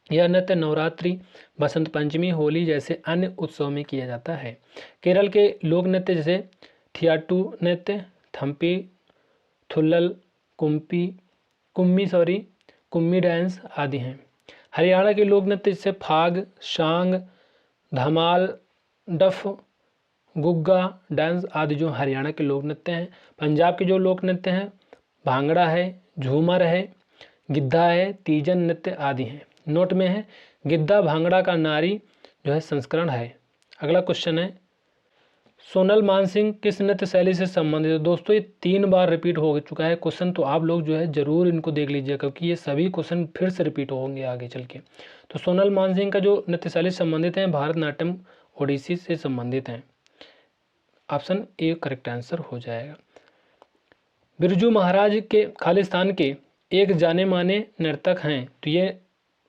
यह नृत्य नवरात्रि, बसंत पंचमी, होली जैसे अन्य उत्सव में किया जाता है। केरल के लोक नृत्य जैसे थियाटू नृत्य, थम्पी, थुल्लल, कुम्मी डांस आदि हैं। हरियाणा के लोक नृत्य जैसे फाग, शांग, धमाल, डफ, गुग्गा डांस आदि जो हरियाणा के लोक नृत्य हैं। पंजाब के जो लोक नृत्य हैं भांगड़ा है, झूमर है, गिद्धा है, तीजन नृत्य आदि हैं। नोट में है गिद्धा भांगड़ा का नारी जो है संस्करण है। अगला क्वेश्चन है सोनल मानसिंह किस नृत्य शैली से संबंधित है? दोस्तों ये 3 बार रिपीट हो चुका है क्वेश्चन, तो आप लोग जो है जरूर इनको देख लीजिए क्योंकि ये सभी क्वेश्चन फिर से रिपीट होंगे आगे चल के। तो सोनल मानसिंह का जो नृत्य शैली से संबंधित है भारतनाट्यम ओडिसी से संबंधित हैं। ऑप्शन ए करेक्ट आंसर हो जाएगा। बिरजू महाराज के खालिस्तान के एक जाने माने नर्तक हैं, तो ये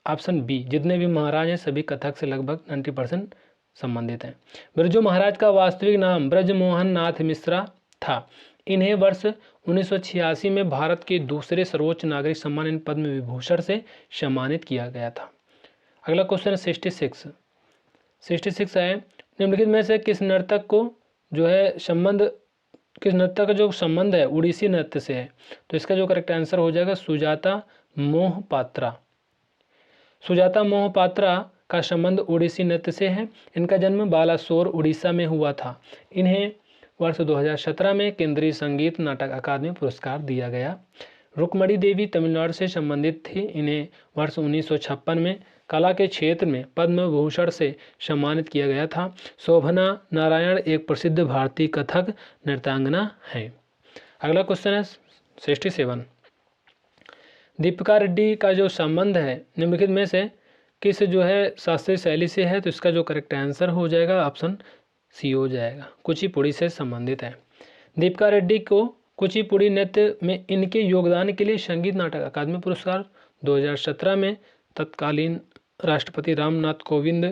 ऑप्शन बी, जितने भी महाराज हैं सभी कथक से लगभग 90% संबंधित हैं। बिरजू महाराज का वास्तविक नाम ब्रजमोहन नाथ मिश्रा था। इन्हें वर्ष 1986 में भारत के दूसरे सर्वोच्च नागरिक सम्मान पद्म विभूषण से सम्मानित किया गया था। अगला क्वेश्चन है 66 है निम्नलिखित में से किस नर्तक को जो है किस नृत्य का जो संबंध है उड़ीसी नृत्य से है? तो इसका जो करेक्ट आंसर हो जाएगा सुजाता मोहपात्रा। सुजाता मोहपात्रा का संबंध उड़ीसी नृत्य से है। इनका जन्म बालासोर उड़ीसा में हुआ था। इन्हें वर्ष 2017 में केंद्रीय संगीत नाटक अकादमी पुरस्कार दिया गया। रुक्मणी देवी तमिलनाडु से संबंधित थी। इन्हें वर्ष 1956 में कला के क्षेत्र में पद्म भूषण से सम्मानित किया गया था। शोभना नारायण एक प्रसिद्ध भारतीय कथक नृत्यांगना है। अगला क्वेश्चन है 67, दीपिका रेड्डी का जो संबंध है निम्नलिखित में से किस जो है शास्त्रीय शैली से है? तो इसका जो करेक्ट आंसर हो जाएगा ऑप्शन सी हो जाएगा, कुचिपुड़ी से संबंधित है। दीपिका रेड्डी को कुचिपुड़ी नृत्य में इनके योगदान के लिए संगीत नाटक अकादमी पुरस्कार 2017 में तत्कालीन राष्ट्रपति रामनाथ कोविंद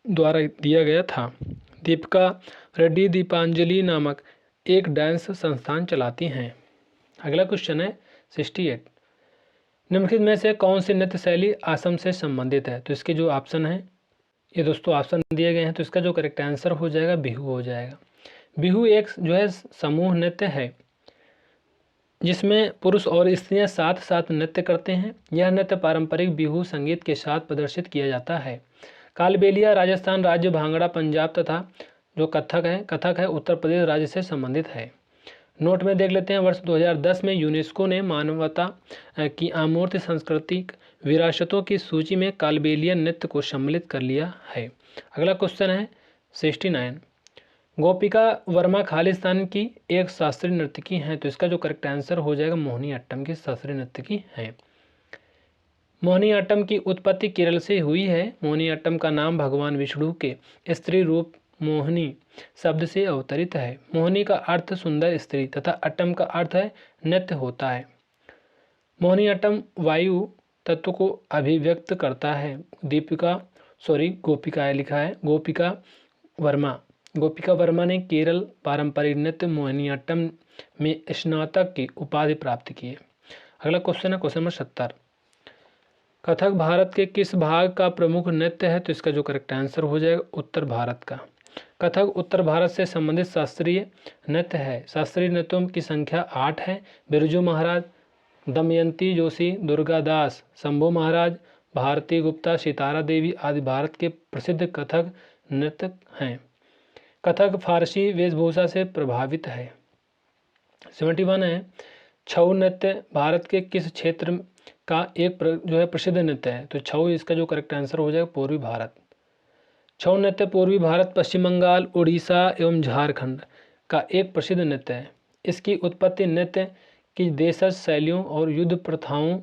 द्वारा दिया गया था। दीपिका रेड्डी दीपांजलि नामक एक डांस संस्थान चलाती हैं। अगला क्वेश्चन है 68, निम्नलिखित में से कौन सी नृत्य शैली असम से संबंधित है? तो इसके जो ऑप्शन है ये दोस्तों ऑप्शन दिए गए हैं, तो इसका जो करेक्ट आंसर हो जाएगा बिहू हो जाएगा। बिहू एक जो है समूह नृत्य है जिसमें पुरुष और स्त्रियां साथ साथ नृत्य करते हैं। यह नृत्य पारंपरिक बिहू संगीत के साथ प्रदर्शित किया जाता है। कालबेलिया राजस्थान राज्य, भांगड़ा पंजाब तथा जो कथक है उत्तर प्रदेश राज्य से संबंधित है। नोट में देख लेते हैं वर्ष 2010 में यूनेस्को ने मानवता की अमूर्त सांस्कृतिक विरासतों की सूची में कालबेलिया नृत्य को सम्मिलित कर लिया है। अगला क्वेश्चन है 69, गोपिका वर्मा खालिस्तान की एक शास्त्रीय नर्तकी हैं। तो इसका जो करेक्ट आंसर हो जाएगा मोहिनी अट्टम की शास्त्रीय नर्तकी हैं। मोहिनी अट्टम की उत्पत्ति केरल से हुई है। मोहिनी अट्टम का नाम भगवान विष्णु के स्त्री रूप मोहिनी शब्द से अवतरित है। मोहिनी का अर्थ सुंदर स्त्री तथा अट्टम का अर्थ है नृत्य होता है। मोहिनी अट्टम वायु तत्व को अभिव्यक्त करता है। गोपिका लिखा है गोपिका वर्मा ने केरल पारंपरिक नृत्य मोहिनी अट्टम में स्नातक की उपाधि प्राप्त की है। अगला क्वेश्चन है क्वेश्चन नंबर 70, कथक भारत के किस भाग का प्रमुख नृत्य है? तो इसका जो करेक्ट आंसर हो जाएगा उत्तर भारत का। कथक उत्तर भारत से संबंधित शास्त्रीय नृत्य है। शास्त्रीय नृत्यों की संख्या 8 है। बिरजू महाराज, दमयंती जोशी, दुर्गा दास, शंभू महाराज, भारती गुप्ता, सितारा देवी आदि भारत के प्रसिद्ध कथक नृत्यक हैं। कथक फारसी वेशभूषा से प्रभावित है। 71 है, छऊ नृत्य भारत के किस क्षेत्र का एक जो है प्रसिद्ध नृत्य है? तो छऊ इसका जो करेक्ट आंसर हो जाएगा पूर्वी भारत। छऊ नृत्य पूर्वी भारत, पश्चिम बंगाल, उड़ीसा एवं झारखंड का एक प्रसिद्ध नृत्य है। इसकी उत्पत्ति नृत्य की देशज शैलियों और युद्ध प्रथाओं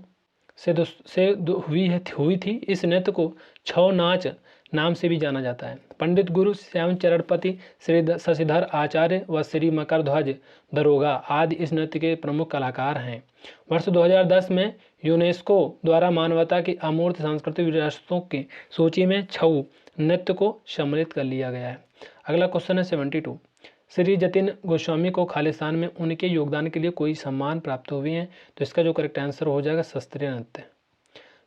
हुई थी। इस नृत्य को छौ नाच नाम से भी जाना जाता है। पंडित गुरु श्यामचरणपति, श्री शशिधर आचार्य व श्री मकरध्वज दरोगा आदि इस नृत्य के प्रमुख कलाकार हैं। वर्ष 2010 में यूनेस्को द्वारा मानवता की अमूर्त सांस्कृतिक विरासतों की सूची में छऊ नृत्य को सम्मिलित कर लिया गया है। अगला क्वेश्चन है 72। श्री जतिन गोस्वामी को खालिस्तान में उनके योगदान के लिए कोई सम्मान प्राप्त हुए हैं? तो इसका जो करेक्ट आंसर हो जाएगा शास्त्रीय नृत्य।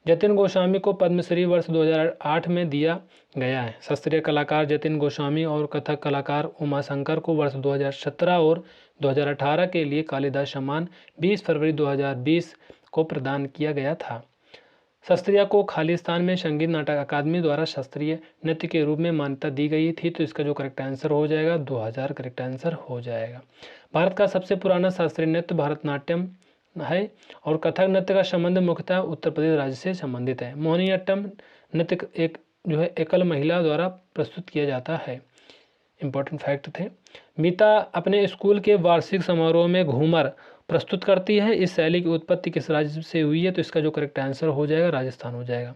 जतिन गोस्वामी को पद्मश्री वर्ष 2008 में दिया गया है। शास्त्रीय कलाकार जतिन गोस्वामी और कथक कलाकार उमा शंकर को वर्ष 2017 और 2018 के लिए कालिदास सम्मान 20 फरवरी 2020 को प्रदान किया गया था। शास्त्रीय को खालिस्तान में संगीत नाटक अकादमी द्वारा शास्त्रीय नृत्य के रूप में मान्यता दी गई थी। तो इसका जो करेक्ट आंसर हो जाएगा 2000 करेक्ट आंसर हो जाएगा। भारत का सबसे पुराना शास्त्रीय नृत्य भरतनाट्यम है और कथक नृत्य का संबंध मुख्यतः उत्तर प्रदेश राज्य से संबंधित है। मोहिनीअट्टम नृत्य एक जो है एकल महिला द्वारा प्रस्तुत किया जाता है। इंपॉर्टेंट फैक्ट थे। मीता अपने स्कूल के वार्षिक समारोह में घूमर प्रस्तुत करती है। इस शैली की उत्पत्ति किस राज्य से हुई है? तो इसका जो करेक्ट आंसर हो जाएगा राजस्थान हो जाएगा।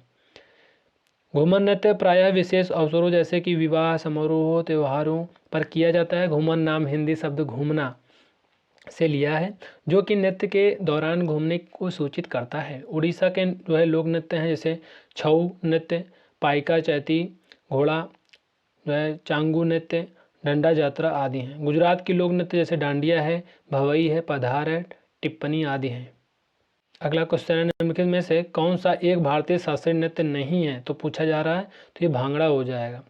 घूमर नृत्य प्रायः विशेष अवसरों जैसे कि विवाह समारोह त्योहारों पर किया जाता है। घूमर नाम हिंदी शब्द घूमना से लिया है, जो कि नृत्य के दौरान घूमने को सूचित करता है। उड़ीसा के जो है लोक नृत्य हैं जैसे छऊ नृत्य, पाइका चैती, घोड़ा जो है चांगू नृत्य, डंडा यात्रा आदि हैं। गुजरात की लोक नृत्य जैसे डांडिया है, भवई है, पधार है, टिप्पणी आदि हैं। अगला क्वेश्चन है निम्नलिखित में से कौन सा एक भारतीय शास्त्रीय नृत्य नहीं है? तो पूछा जा रहा है, तो ये भांगड़ा हो जाएगा।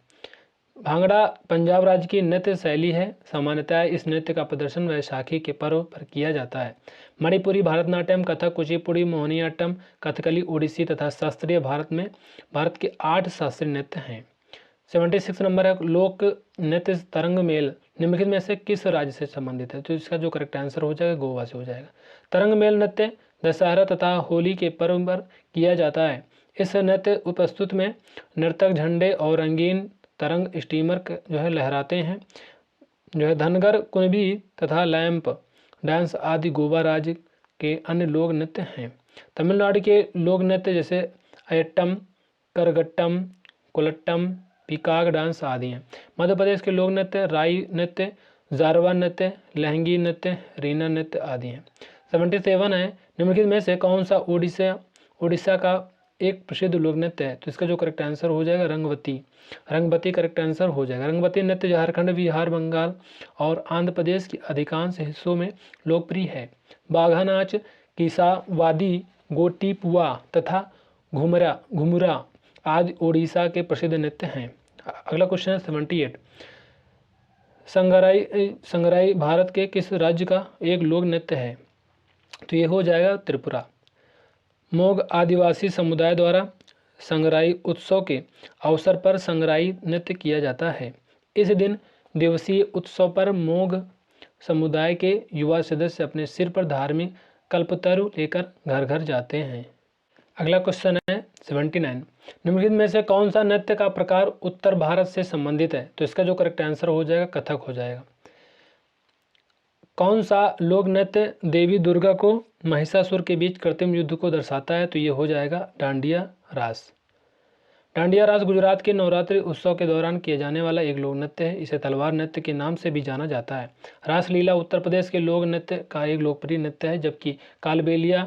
भांगड़ा पंजाब राज्य की नृत्य शैली है। सामान्यतः इस नृत्य का प्रदर्शन वैशाखी के पर्व पर किया जाता है। मणिपुरी, भरतनाट्यम, कथक, कुचिपुड़ी, मोहिनीअट्टम, कथकली, ओडिसी तथा शास्त्रीय भारत के 8 शास्त्रीय नृत्य हैं। 76 नंबर है लोक नृत्य तरंग मेल निम्नलिखित में से किस राज्य से संबंधित है? तो इसका जो करेक्ट आंसर हो जाएगा गोवा से हो जाएगा। तरंग मेल नृत्य दशहरा तथा होली के पर्व पर किया जाता है। इस नृत्य प्रस्तुत में नर्तक झंडे और रंगीन तरंग स्टीमर जो है लहराते हैं। जो है धनगर, कुणबी तथा लैंप डांस आदि गोवा राज्य के अन्य लोक नृत्य हैं। तमिलनाडु के लोक नृत्य जैसे अयट्टम, करगट्टम, कुलट्टम, पिकाक डांस आदि हैं। मध्य प्रदेश के लोक नृत्य राई नृत्य, जारवा नृत्य, लहंगी नृत्य, रीना नृत्य आदि हैं। 77 है निम्नलिखित में से कौन सा उड़ीसा का एक प्रसिद्ध लोक नृत्य है? तो इसका जो करेक्ट आंसर हो जाएगा रंगवती करेक्ट आंसर हो जाएगा। रंगवती नृत्य झारखंड, बिहार, बंगाल और आंध्र प्रदेश के अधिकांश हिस्सों में लोकप्रिय है। बाघा नाच, किसावादी, गोटीपुआ तथा घुमुरा आदि ओडिशा के प्रसिद्ध नृत्य हैं। अगला क्वेश्चन है 78। संगराई भारत के किस राज्य का एक लोक नृत्य है? तो ये हो जाएगा त्रिपुरा। मोग आदिवासी समुदाय द्वारा संगराई उत्सव के अवसर पर संगराई नृत्य किया जाता है। इस दिन दिवसीय उत्सव पर मोग समुदाय के युवा सदस्य अपने सिर पर धार्मिक कल्पतरु लेकर घर घर जाते हैं। अगला क्वेश्चन है 79। निम्नलिखित में से कौन सा नृत्य का प्रकार उत्तर भारत से संबंधित है? तो इसका जो करेक्ट आंसर हो जाएगा कथक हो जाएगा। कौन सा लोक नृत्य देवी दुर्गा को महिषासुर के बीच कृत्रिम युद्ध को दर्शाता है? तो ये हो जाएगा डांडिया रास। डांडिया रास गुजरात के नवरात्रि उत्सव के दौरान किए जाने वाला एक लोक नृत्य है। इसे तलवार नृत्य के नाम से भी जाना जाता है। रासलीला उत्तर प्रदेश के लोक नृत्य का एक लोकप्रिय नृत्य है, जबकि कालबेलिया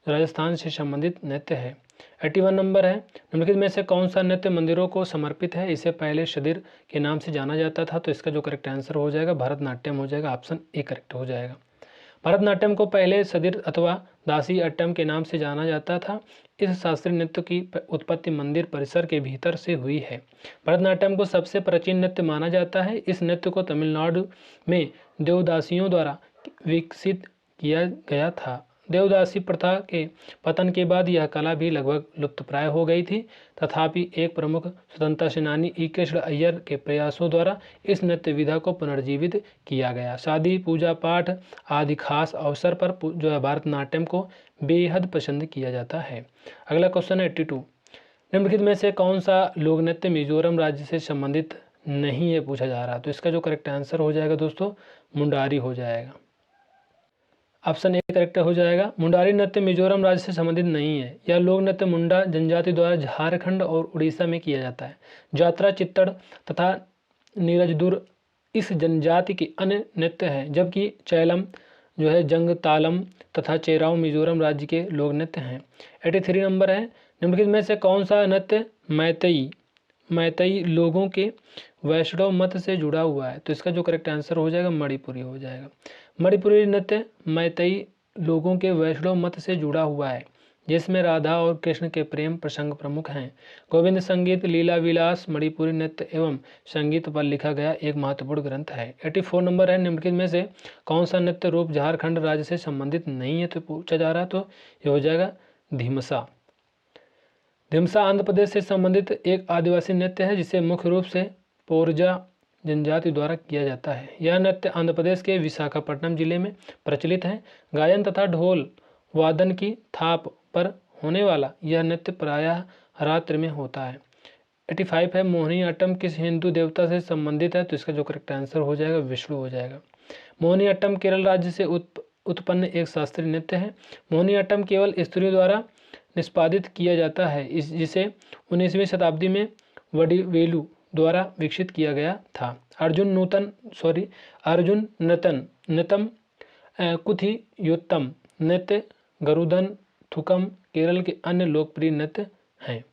राजस्थान से संबंधित नृत्य है। 81 नंबर है निम्नलिखित में से कौन सा नृत्य मंदिरों को समर्पित है? इसे पहले शदिर के नाम से जाना जाता था। तो इसका जो करेक्ट आंसर हो जाएगा भरतनाट्यम हो जाएगा। ऑप्शन ए करेक्ट हो जाएगा। भरतनाट्यम को पहले सदिर अथवा दासी अट्टम के नाम से जाना जाता था। इस शास्त्रीय नृत्य की उत्पत्ति मंदिर परिसर के भीतर से हुई है। भरतनाट्यम को सबसे प्राचीन नृत्य माना जाता है। इस नृत्य को तमिलनाडु में देवदासियों द्वारा विकसित किया गया था। देवदासी प्रथा के पतन के बाद यह कला भी लगभग लुप्तप्राय हो गई थी। तथापि एक प्रमुख स्वतंत्रता सेनानी ई कृष्ण अय्यर के प्रयासों द्वारा इस नृत्य विधा को पुनर्जीवित किया गया। शादी, पूजा पाठ आदि खास अवसर पर जो है भरतनाट्यम को बेहद पसंद किया जाता है। अगला क्वेश्चन है 82। निम्नलिखित में से कौन सा लोक नृत्य मिजोरम राज्य से संबंधित नहीं है पूछा जा रहा है? तो इसका जो करेक्ट आंसर हो जाएगा दोस्तों मुंडारी हो जाएगा। ऑप्शन ए करेक्ट हो जाएगा। मुंडारी नृत्य मिजोरम राज्य से संबंधित नहीं है। यह लोक नृत्य मुंडा जनजाति द्वारा झारखंड और उड़ीसा में किया जाता है। जात्रा चित्तड़ तथा नीरजदुर इस जनजाति के अन्य नृत्य हैं, जबकि चैलम जो है जंग तालम तथा चेराव मिजोरम राज्य के लोक नृत्य हैं। 83 नंबर है, निम्नलिखित में से कौन सा नृत्य मैतेई लोगों के वैष्णव मत से जुड़ा हुआ है? तो इसका जो करेक्ट आंसर हो जाएगा मणिपुरी हो जाएगा। मणिपुरी नृत्य मैतेई लोगों के वैष्णव मत से जुड़ा हुआ है, जिसमें राधा और कृष्ण के प्रेम प्रसंग प्रमुख हैं। गोविंद संगीत, लीला विलास मणिपुरी नृत्य एवं संगीत पर लिखा गया एक महत्वपूर्ण ग्रंथ है। 84 नंबर है, निम्नलिखित में से कौन सा नृत्य रूप झारखंड राज्य से संबंधित नहीं है? तो पूछा जा रहा है, तो ये हो जाएगा धीमसा। धीमसा आंध्र प्रदेश से संबंधित एक आदिवासी नृत्य है, जिसे मुख्य रूप से पोरजा जनजाति द्वारा किया जाता है। यह नृत्य आंध्र प्रदेश के विशाखापट्टनम जिले में प्रचलित है। गायन तथा ढोल वादन की थाप पर होने वाला यह नृत्य प्रायः रात्रि में होता है। 85 है, मोहिनी अट्टम किस हिंदू देवता से संबंधित है? तो इसका जो करेक्ट आंसर हो जाएगा विष्णु हो जाएगा। मोहिनी अट्टम केरल राज्य से उत्पन्न एक शास्त्रीय नृत्य है। मोहिनी अट्टम केवल स्त्रियों द्वारा निष्पादित किया जाता है, जिसे 19वीं शताब्दी में वडिवेलु द्वारा विकसित किया गया था। अर्जुन नृतम कुथियोत्तम नृत्य गरुदन थुकम केरल के अन्य लोकप्रिय नृत्य हैं।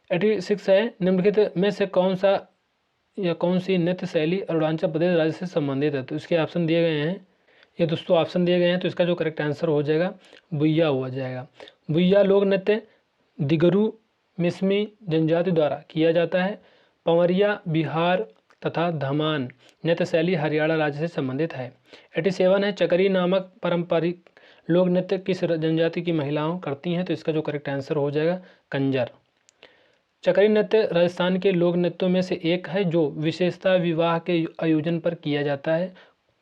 86 है, निम्नलिखित में से कौन सी नृत्य शैली अरुणाचल प्रदेश राज्य से संबंधित है? तो इसके ऑप्शन दिए गए हैं, ये दोस्तों ऑप्शन दिए गए हैं, तो इसका जो करेक्ट आंसर हो जाएगा बुइया हो जाएगा। बुइया लोक नृत्य दिगरू मिसमी जनजाति द्वारा किया जाता है। पंवरिया बिहार तथा धमान नृत्य शैली हरियाणा राज्य से संबंधित है। 87 है, चकरी नामक पारंपरिक लोक नृत्य किस जनजाति की महिलाओं करती हैं? तो इसका जो करेक्ट आंसर हो जाएगा कंजर। चकरी नृत्य राजस्थान के लोक नृत्यों में से एक है, जो विशेषता विवाह के आयोजन पर किया जाता है।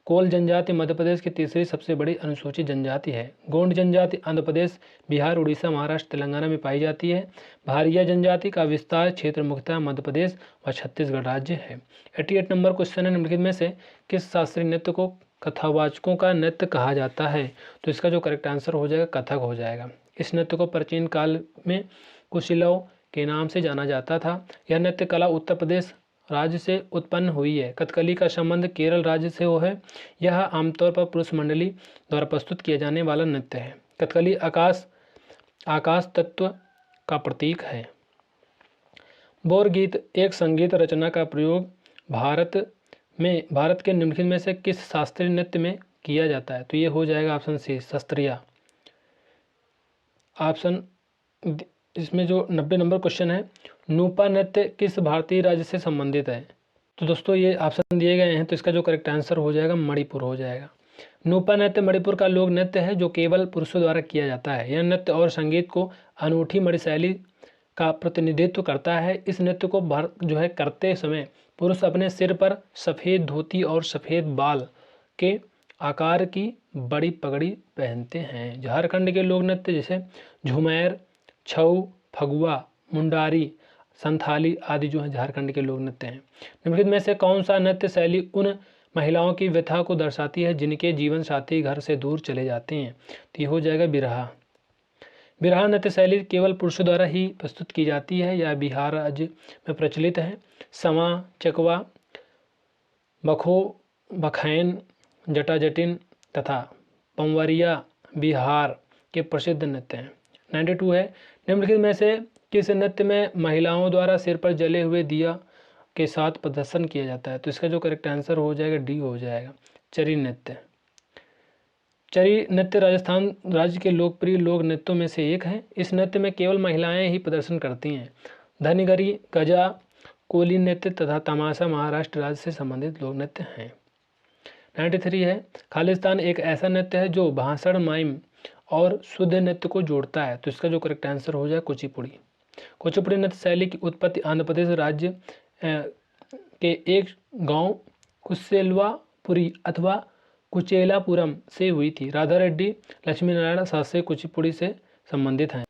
कोल जनजाति मध्य प्रदेश की तीसरी सबसे बड़ी अनुसूचित जनजाति है। गोंड जनजाति आंध्र प्रदेश, बिहार, उड़ीसा, महाराष्ट्र, तेलंगाना में पाई जाती है। भारिया जनजाति का विस्तार क्षेत्र मुख्यतः मध्य प्रदेश व छत्तीसगढ़ राज्य है। 88 नंबर क्वेश्चन है, निम्नलिखित में से किस शास्त्रीय नृत्य को कथावाचकों का नृत्य कहा जाता है? तो इसका जो करेक्ट आंसर हो जाएगा कथक हो जाएगा। इस नृत्य को प्राचीन काल में कुशिलव के नाम से जाना जाता था। यह नृत्य कला उत्तर प्रदेश राज्य से उत्पन्न हुई है। कथकली का संबंध केरल राज्य से हो है। यह आमतौर पर पुरुष मंडली द्वारा प्रस्तुत किया जाने वाला नृत्य है। कथकली आकाश तत्व का प्रतीक है। बोर गीत एक संगीत रचना का प्रयोग भारत के निम्नलिखित में से किस शास्त्रीय नृत्य में किया जाता है? तो ये हो जाएगा ऑप्शन सी शास्त्रीय। ऑप्शन इसमें जो 90 नंबर क्वेश्चन है, नूपा नृत्य किस भारतीय राज्य से संबंधित है? तो दोस्तों ये ऑप्शन दिए गए हैं, तो इसका जो करेक्ट आंसर हो जाएगा मणिपुर हो जाएगा। नूपा नृत्य मणिपुर का लोक नृत्य है, जो केवल पुरुषों द्वारा किया जाता है। यह नृत्य और संगीत को अनूठी मणि शैली का प्रतिनिधित्व करता है। इस नृत्य को करते समय पुरुष अपने सिर पर सफ़ेद धोती और सफ़ेद बाल के आकार की बड़ी पगड़ी पहनते हैं। झारखंड के लोक नृत्य जैसे झुमैर, छऊ, फगुआ, मुंडारी, संथाली आदि जो है झारखंड के लोक नृत्य हैं। निम्नलिखित में से कौन सा नृत्य शैली उन महिलाओं की व्यथा को दर्शाती है जिनके जीवन साथी घर से दूर चले जाते हैं? तो ये हो जाएगा बिरहा। बिरहा नृत्य शैली केवल पुरुषों द्वारा ही प्रस्तुत की जाती है। यह बिहार राज्य में प्रचलित है। समा, चकवा, बखो, बखैन, जटाजटिन तथा पंवरिया बिहार के प्रसिद्ध नृत्य हैं। 92 है, निम्नलिखित में से किस नृत्य में महिलाओं द्वारा सिर पर जले हुए दिया के साथ प्रदर्शन किया जाता है? तो इसका जो करेक्ट आंसर हो जाएगा डी हो जाएगा चरी नृत्य। चरी नृत्य राजस्थान राज्य के लोकप्रिय लोक नृत्यों में से एक है। इस नृत्य में केवल महिलाएं ही प्रदर्शन करती हैं। धनगरी, गजा, कोली नृत्य तथा तमाशा महाराष्ट्र राज्य से संबंधित लोक नृत्य हैं। 93 है, खालिस्तान एक ऐसा नृत्य है जो भाषण, माइम और शुद्ध नृत्य को जोड़ता है। तो इसका जो करेक्ट आंसर हो जाए कुचिपुड़ी। कुचिपुड़ी नृत्य शैली की उत्पत्ति आंध्र प्रदेश राज्य के एक गांव कुशेलवापुरी अथवा कुचेलापुरम से हुई थी। राधा रेड्डी, लक्ष्मी नारायण शास्त्री कुचिपुड़ी से संबंधित हैं।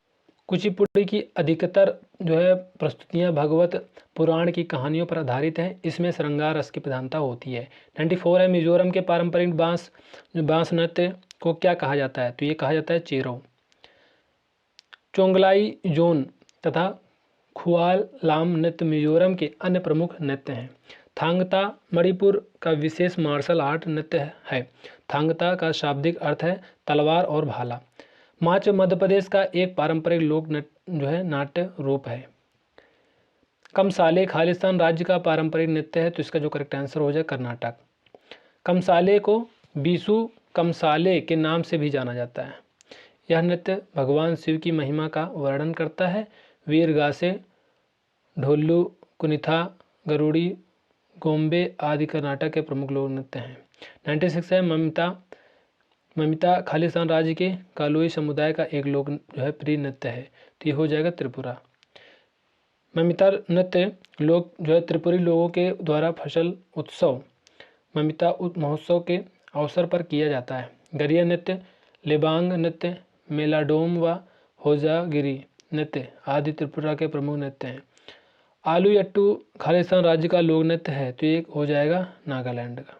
कुचिपुड़ी की अधिकतर जो है प्रस्तुतियाँ भगवत पुराण की कहानियों पर आधारित हैं। इसमें श्रृंगार रस की प्रधानता होती है। 94 है, मिजोरम के पारंपरिक बांस नृत्य को क्या कहा जाता है? तो ये कहा जाता है चेरो। चोंगलाई जोन तथा खुआल लाम नृत्य मिजोरम के अन्य प्रमुख नृत्य हैं। थांगता मणिपुर का विशेष मार्शल आर्ट नृत्य है। थांगता का शाब्दिक अर्थ है तलवार और भाला। माच मध्य प्रदेश का एक पारंपरिक लोक नृत्य जो है नाट्य रूप है। कमसाले खालिस्तान राज्य का पारंपरिक नृत्य है, तो इसका जो करेक्ट आंसर हो जाए कर्नाटक। कमसाले को बीसू कमसाले के नाम से भी जाना जाता है। यह नृत्य भगवान शिव की महिमा का वर्णन करता है। वीरगासे, ढोलू, कुनिथा, गरुड़ी, गोम्बे आदि कर्नाटक के प्रमुख लोक नृत्य हैं। 96 है, ममिता खालिस्तान राज्य के कालोई समुदाय का एक लोक जो है प्रिय नृत्य है, तो ये हो जाएगा त्रिपुरा। ममिता नृत्य लोग जो है त्रिपुरी लोगों के द्वारा फसल उत्सव ममिता महोत्सव के अवसर पर किया जाता है। गरिया नृत्य, लिबांग नृत्य, मेलाडोम व होजागिरी नृत्य आदि त्रिपुरा के प्रमुख नृत्य हैं। आलूयट्टू खालिस्तान राज्य का लोक नृत्य है, तो ये हो जाएगा नागालैंड का।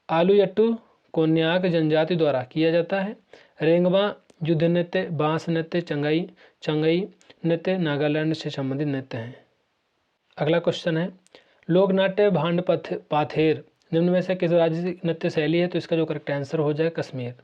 आलूयट्टू कोन्याक जनजाति द्वारा किया जाता है। रेंगवा युद्ध नृत्य, बांस नृत्य, चंगई नृत्य नागालैंड से संबंधित नृत्य हैं। अगला क्वेश्चन है, लोक नाट्य भांड पाथेर निम्न में से किस राज्य की नृत्य शैली है? तो इसका जो करेक्ट आंसर हो जाए कश्मीर।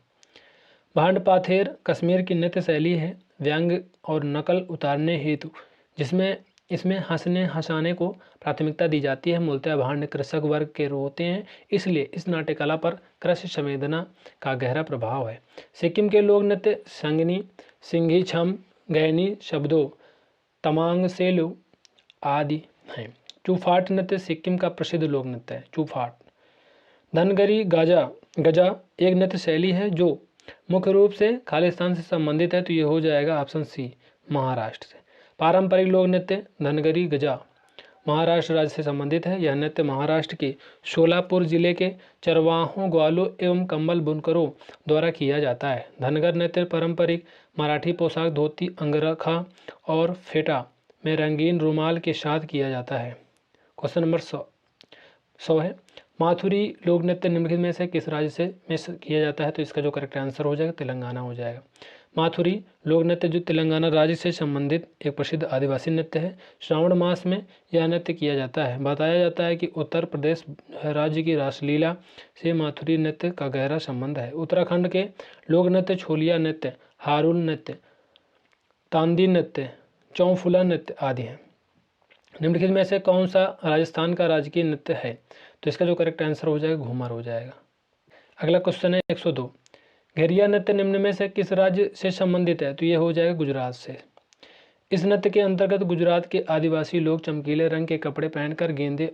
भांड पाथेर कश्मीर की नृत्य शैली है, व्यंग और नकल उतारने हेतु जिसमें इसमें हंसने हंसाने को प्राथमिकता दी जाती है। मूलतः भांड कृषक वर्ग के होते हैं, इसलिए इस नाट्य कला पर कृषि संवेदना का गहरा प्रभाव है। सिक्किम के लोक नृत्य संगनी, सिंघी छम, गैनी शब्दों, तमांग सेलु आदि हैं। चूफाट नृत्य सिक्किम का प्रसिद्ध लोक नृत्य है। चूफाट। धनगरी गजा एक नृत्य शैली है जो मुख्य रूप से खालिस्तान से संबंधित है, तो ये हो जाएगा ऑप्शन सी महाराष्ट्र से। पारंपरिक लोक नृत्य धनगरी गजा महाराष्ट्र राज्य से संबंधित है। यह नृत्य महाराष्ट्र के सोलापुर जिले के चरवाहों, ग्वालों एवं कंबल बुनकरों द्वारा किया जाता है। धनगर नृत्य पारंपरिक मराठी पोशाक, धोती, अंगरखा और फेटा में रंगीन रुमाल के साथ किया जाता है। क्वेश्चन नंबर 100 है, माथुरी लोक नृत्य निम्नलिखित में से किस राज्य में किया जाता है? तो इसका जो करेक्ट आंसर हो जाएगा तेलंगाना हो जाएगा। माथुरी लोक नृत्य जो तेलंगाना राज्य से संबंधित एक प्रसिद्ध आदिवासी नृत्य है। श्रावण मास में यह नृत्य किया जाता है। बताया जाता है कि उत्तर प्रदेश राज्य की रासलीला से माथुरी नृत्य का गहरा संबंध है। उत्तराखंड के लोक नृत्य छोलिया नृत्य, हारुल नृत्य, तांदी नृत्य, चौफुला नृत्य आदि हैं। निम्नलिखित में से कौन सा राजस्थान का राजकीय नृत्य है? तो इसका जो करेक्ट आंसर हो जाएगा घूमर हो जाएगा। अगला क्वेश्चन है 102, घेरिया नृत्य निम्न में से किस राज्य से संबंधित है? तो ये हो जाएगा गुजरात से। इस नृत्य के अंतर्गत गुजरात के आदिवासी लोग चमकीले रंग के कपड़े पहनकर, गेंदे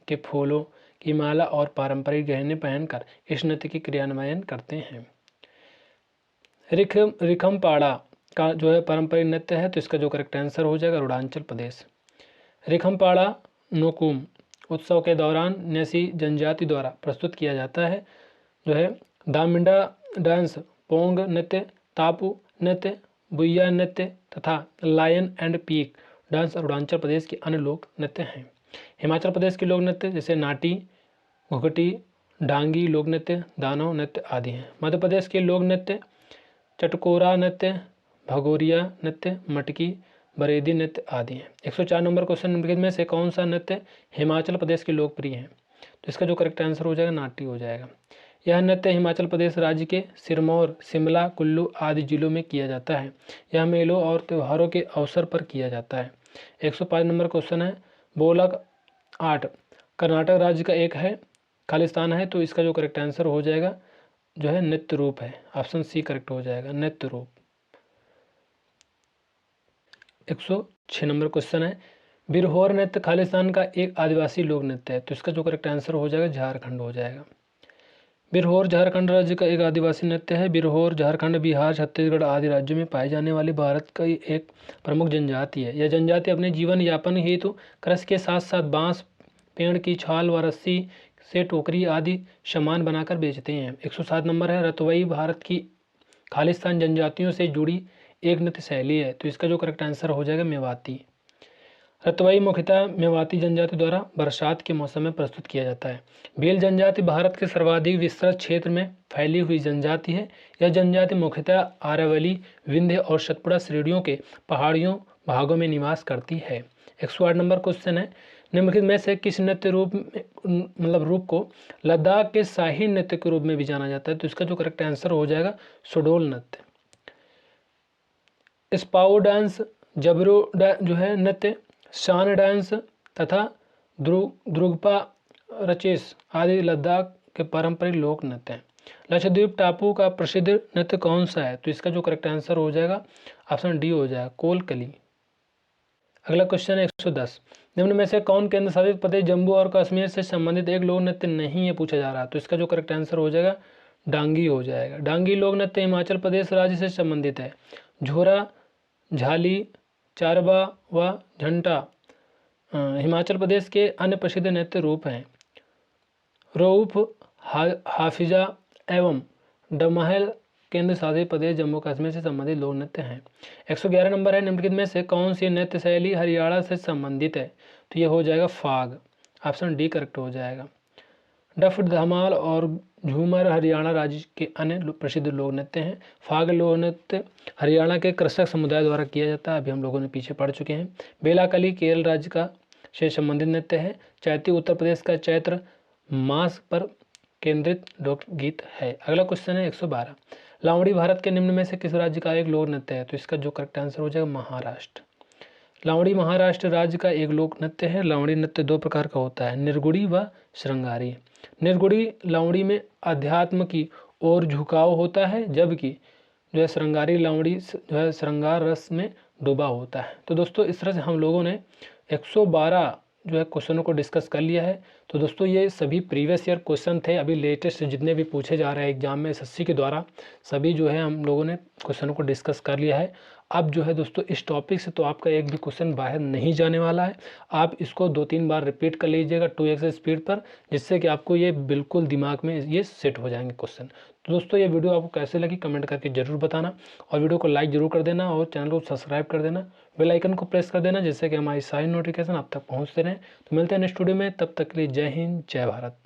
के फूलों की माला और पारंपरिक गहने पहनकर इस नृत्य की क्रियान्वयन करते हैं। रिखमपाड़ा का जो है पारंपरिक नृत्य है, तो इसका जो करेक्ट आंसर हो जाएगा अरुणाचल प्रदेश। रिखमपाड़ा नोकुम उत्सव के दौरान नेसी जनजाति द्वारा प्रस्तुत किया जाता है। जो है दामिंडा डांस, पोंग नृत्य, तापू नृत्य, बुइया नृत्य तथा lion and peak dance Arunachal Pradesh के अन्य लोक नृत्य हैं। हिमाचल प्रदेश के लोक नृत्य जैसे नाटी, घुघटी, डांगी लोक नृत्य, दानव नृत्य आदि हैं। मध्य प्रदेश के लोक नृत्य चटकोरा नृत्य, भगोरिया नृत्य, मटकी, बरेदी नृत्य आदि हैं। 104 नंबर क्वेश्चन निम्नलिखित में से कौन सा नृत्य हिमाचल प्रदेश के लोकप्रिय है? तो इसका जो करेक्ट आंसर हो जाएगा नाटी हो जाएगा। यह नृत्य हिमाचल प्रदेश राज्य के सिरमौर, शिमला, कुल्लू आदि जिलों में किया जाता है। यह मेलों और त्योहारों के अवसर पर किया जाता है। 105 नंबर क्वेश्चन है, बोलक आर्ट कर्नाटक राज्य का एक है, खालिस्तान है, तो इसका जो करेक्ट आंसर हो जाएगा जो है नृत्य रूप है। ऑप्शन सी करेक्ट हो जाएगा नृत्य रूप। 106 नंबर क्वेश्चन है, बिरहोर नृत्य खालिस्तान का एक आदिवासी लोक नृत्य है, तो इसका जो करेक्ट आंसर हो जाएगा झारखंड हो जाएगा। बिरहोर झारखंड राज्य का एक आदिवासी नृत्य है। बिरहोर झारखंड, बिहार, छत्तीसगढ़ आदि राज्यों में पाई जाने वाली भारत का एक प्रमुख जनजाति है। यह जनजाति अपने जीवन यापन हेतु कृषि के साथ साथ बांस, पेड़ की छाल व रस्सी से टोकरी आदि सामान बनाकर बेचते हैं। 107 नंबर है, रतवई भारत की खालिस्तान जनजातियों से जुड़ी एक नृत्य शैली है, तो इसका जो करेक्ट आंसर हो जाएगा मेवाती। रतवई मुख्यतः मेवाती जनजाति द्वारा बरसात के मौसम में प्रस्तुत किया जाता है। भील जनजाति भारत के सर्वाधिक विस्तृत क्षेत्र में फैली हुई जनजाति है। यह जनजाति मुख्यतः अरावली, विंध्य और सतपुड़ा श्रेणियों के पहाड़ियों भागों में निवास करती है। 108 नंबर क्वेश्चन है, निम्नलिखित में से किस नृत्य रूप को लद्दाख के शाही नृत्य के रूप में भी जाना जाता है? तो इसका जो करेक्ट आंसर हो जाएगा सुडोल नृत्य। स्पाओ डांस, जबरू जो है नृत्य, शान डांस तथा द्रुगपा रचेस आदि लद्दाख के पारंपरिक लोक नृत्य हैं। लक्षद्वीप टापू का प्रसिद्ध नृत्य कौन सा है? तो इसका जो करेक्ट आंसर हो जाएगा ऑप्शन डी हो जाएगा कोलकली। अगला क्वेश्चन है 110, निम्न में से कौन केंद्र शासित प्रदेश जम्मू और कश्मीर से संबंधित एक लोक नृत्य नहीं है पूछा जा रहा है? तो इसका जो करेक्ट आंसर हो जाएगा डांगी हो जाएगा। डांगी लोक नृत्य हिमाचल प्रदेश राज्य से संबंधित है। झोरा, झाली, चारबा व झंटा हिमाचल प्रदेश के अन्य प्रसिद्ध नृत्य रूप हैं। रऊफ, हाफिजा एवं डमहल केंद्र शासित प्रदेश जम्मू कश्मीर से संबंधित लोक नृत्य हैं। 111 नंबर है, निम्नलिखित में से कौन सी नृत्य शैली हरियाणा से संबंधित है? तो ये हो जाएगा फाग, ऑप्शन डी करेक्ट हो जाएगा। डफ, धमाल और झूमर हरियाणा राज्य के अन्य प्रसिद्ध लोक नृत्य हैं। फाग लोक नृत्य हरियाणा के कृषक समुदाय द्वारा किया जाता है, अभी हम लोगों ने पीछे पढ़ चुके हैं। बेलाकली केरल राज्य का से संबंधित नृत्य है। चैती उत्तर प्रदेश का चैत्र मास पर केंद्रित लोकगीत है। अगला क्वेश्चन है 112, लावड़ी भारत के निम्न में से किस राज्य का एक लोक नृत्य है? तो इसका जो करेक्ट आंसर हो जाएगा महाराष्ट्र। लावड़ी महाराष्ट्र राज्य का एक लोक नृत्य है। लावड़ी नृत्य दो प्रकार का होता है, निर्गुड़ी व श्रृंगारी। निर्गुड़ी लावड़ी में अध्यात्म की ओर झुकाव होता है, जबकि जो है श्रृंगारी लावड़ी जो है श्रृंगार रस में डूबा होता है। तो दोस्तों इस तरह से हम लोगों ने 112 जो है क्वेश्चनों को डिस्कस कर लिया है। तो दोस्तों ये सभी प्रीवियस ईयर क्वेश्चन थे, अभी लेटेस्ट जितने भी पूछे जा रहे हैं एग्जाम में एसएससी के द्वारा, सभी जो है हम लोगों ने क्वेश्चनों को डिस्कस कर लिया है। अब जो है दोस्तों इस टॉपिक से तो आपका एक भी क्वेश्चन बाहर नहीं जाने वाला है। आप इसको 2-3 बार रिपीट कर लीजिएगा 2x स्पीड पर, जिससे कि आपको ये बिल्कुल दिमाग में ये सेट हो जाएंगे क्वेश्चन। तो दोस्तों ये वीडियो आपको कैसे लगी कमेंट करके जरूर बताना, और वीडियो को लाइक जरूर कर देना और चैनल को सब्सक्राइब कर देना, बेल आइकन को प्रेस कर देना, जिससे कि हमारी सारी नोटिफिकेशन आप तक पहुँचते रहें। तो मिलते हैं नेक्स्ट वीडियो में, तब तक के लिए जय हिंद, जय भारत।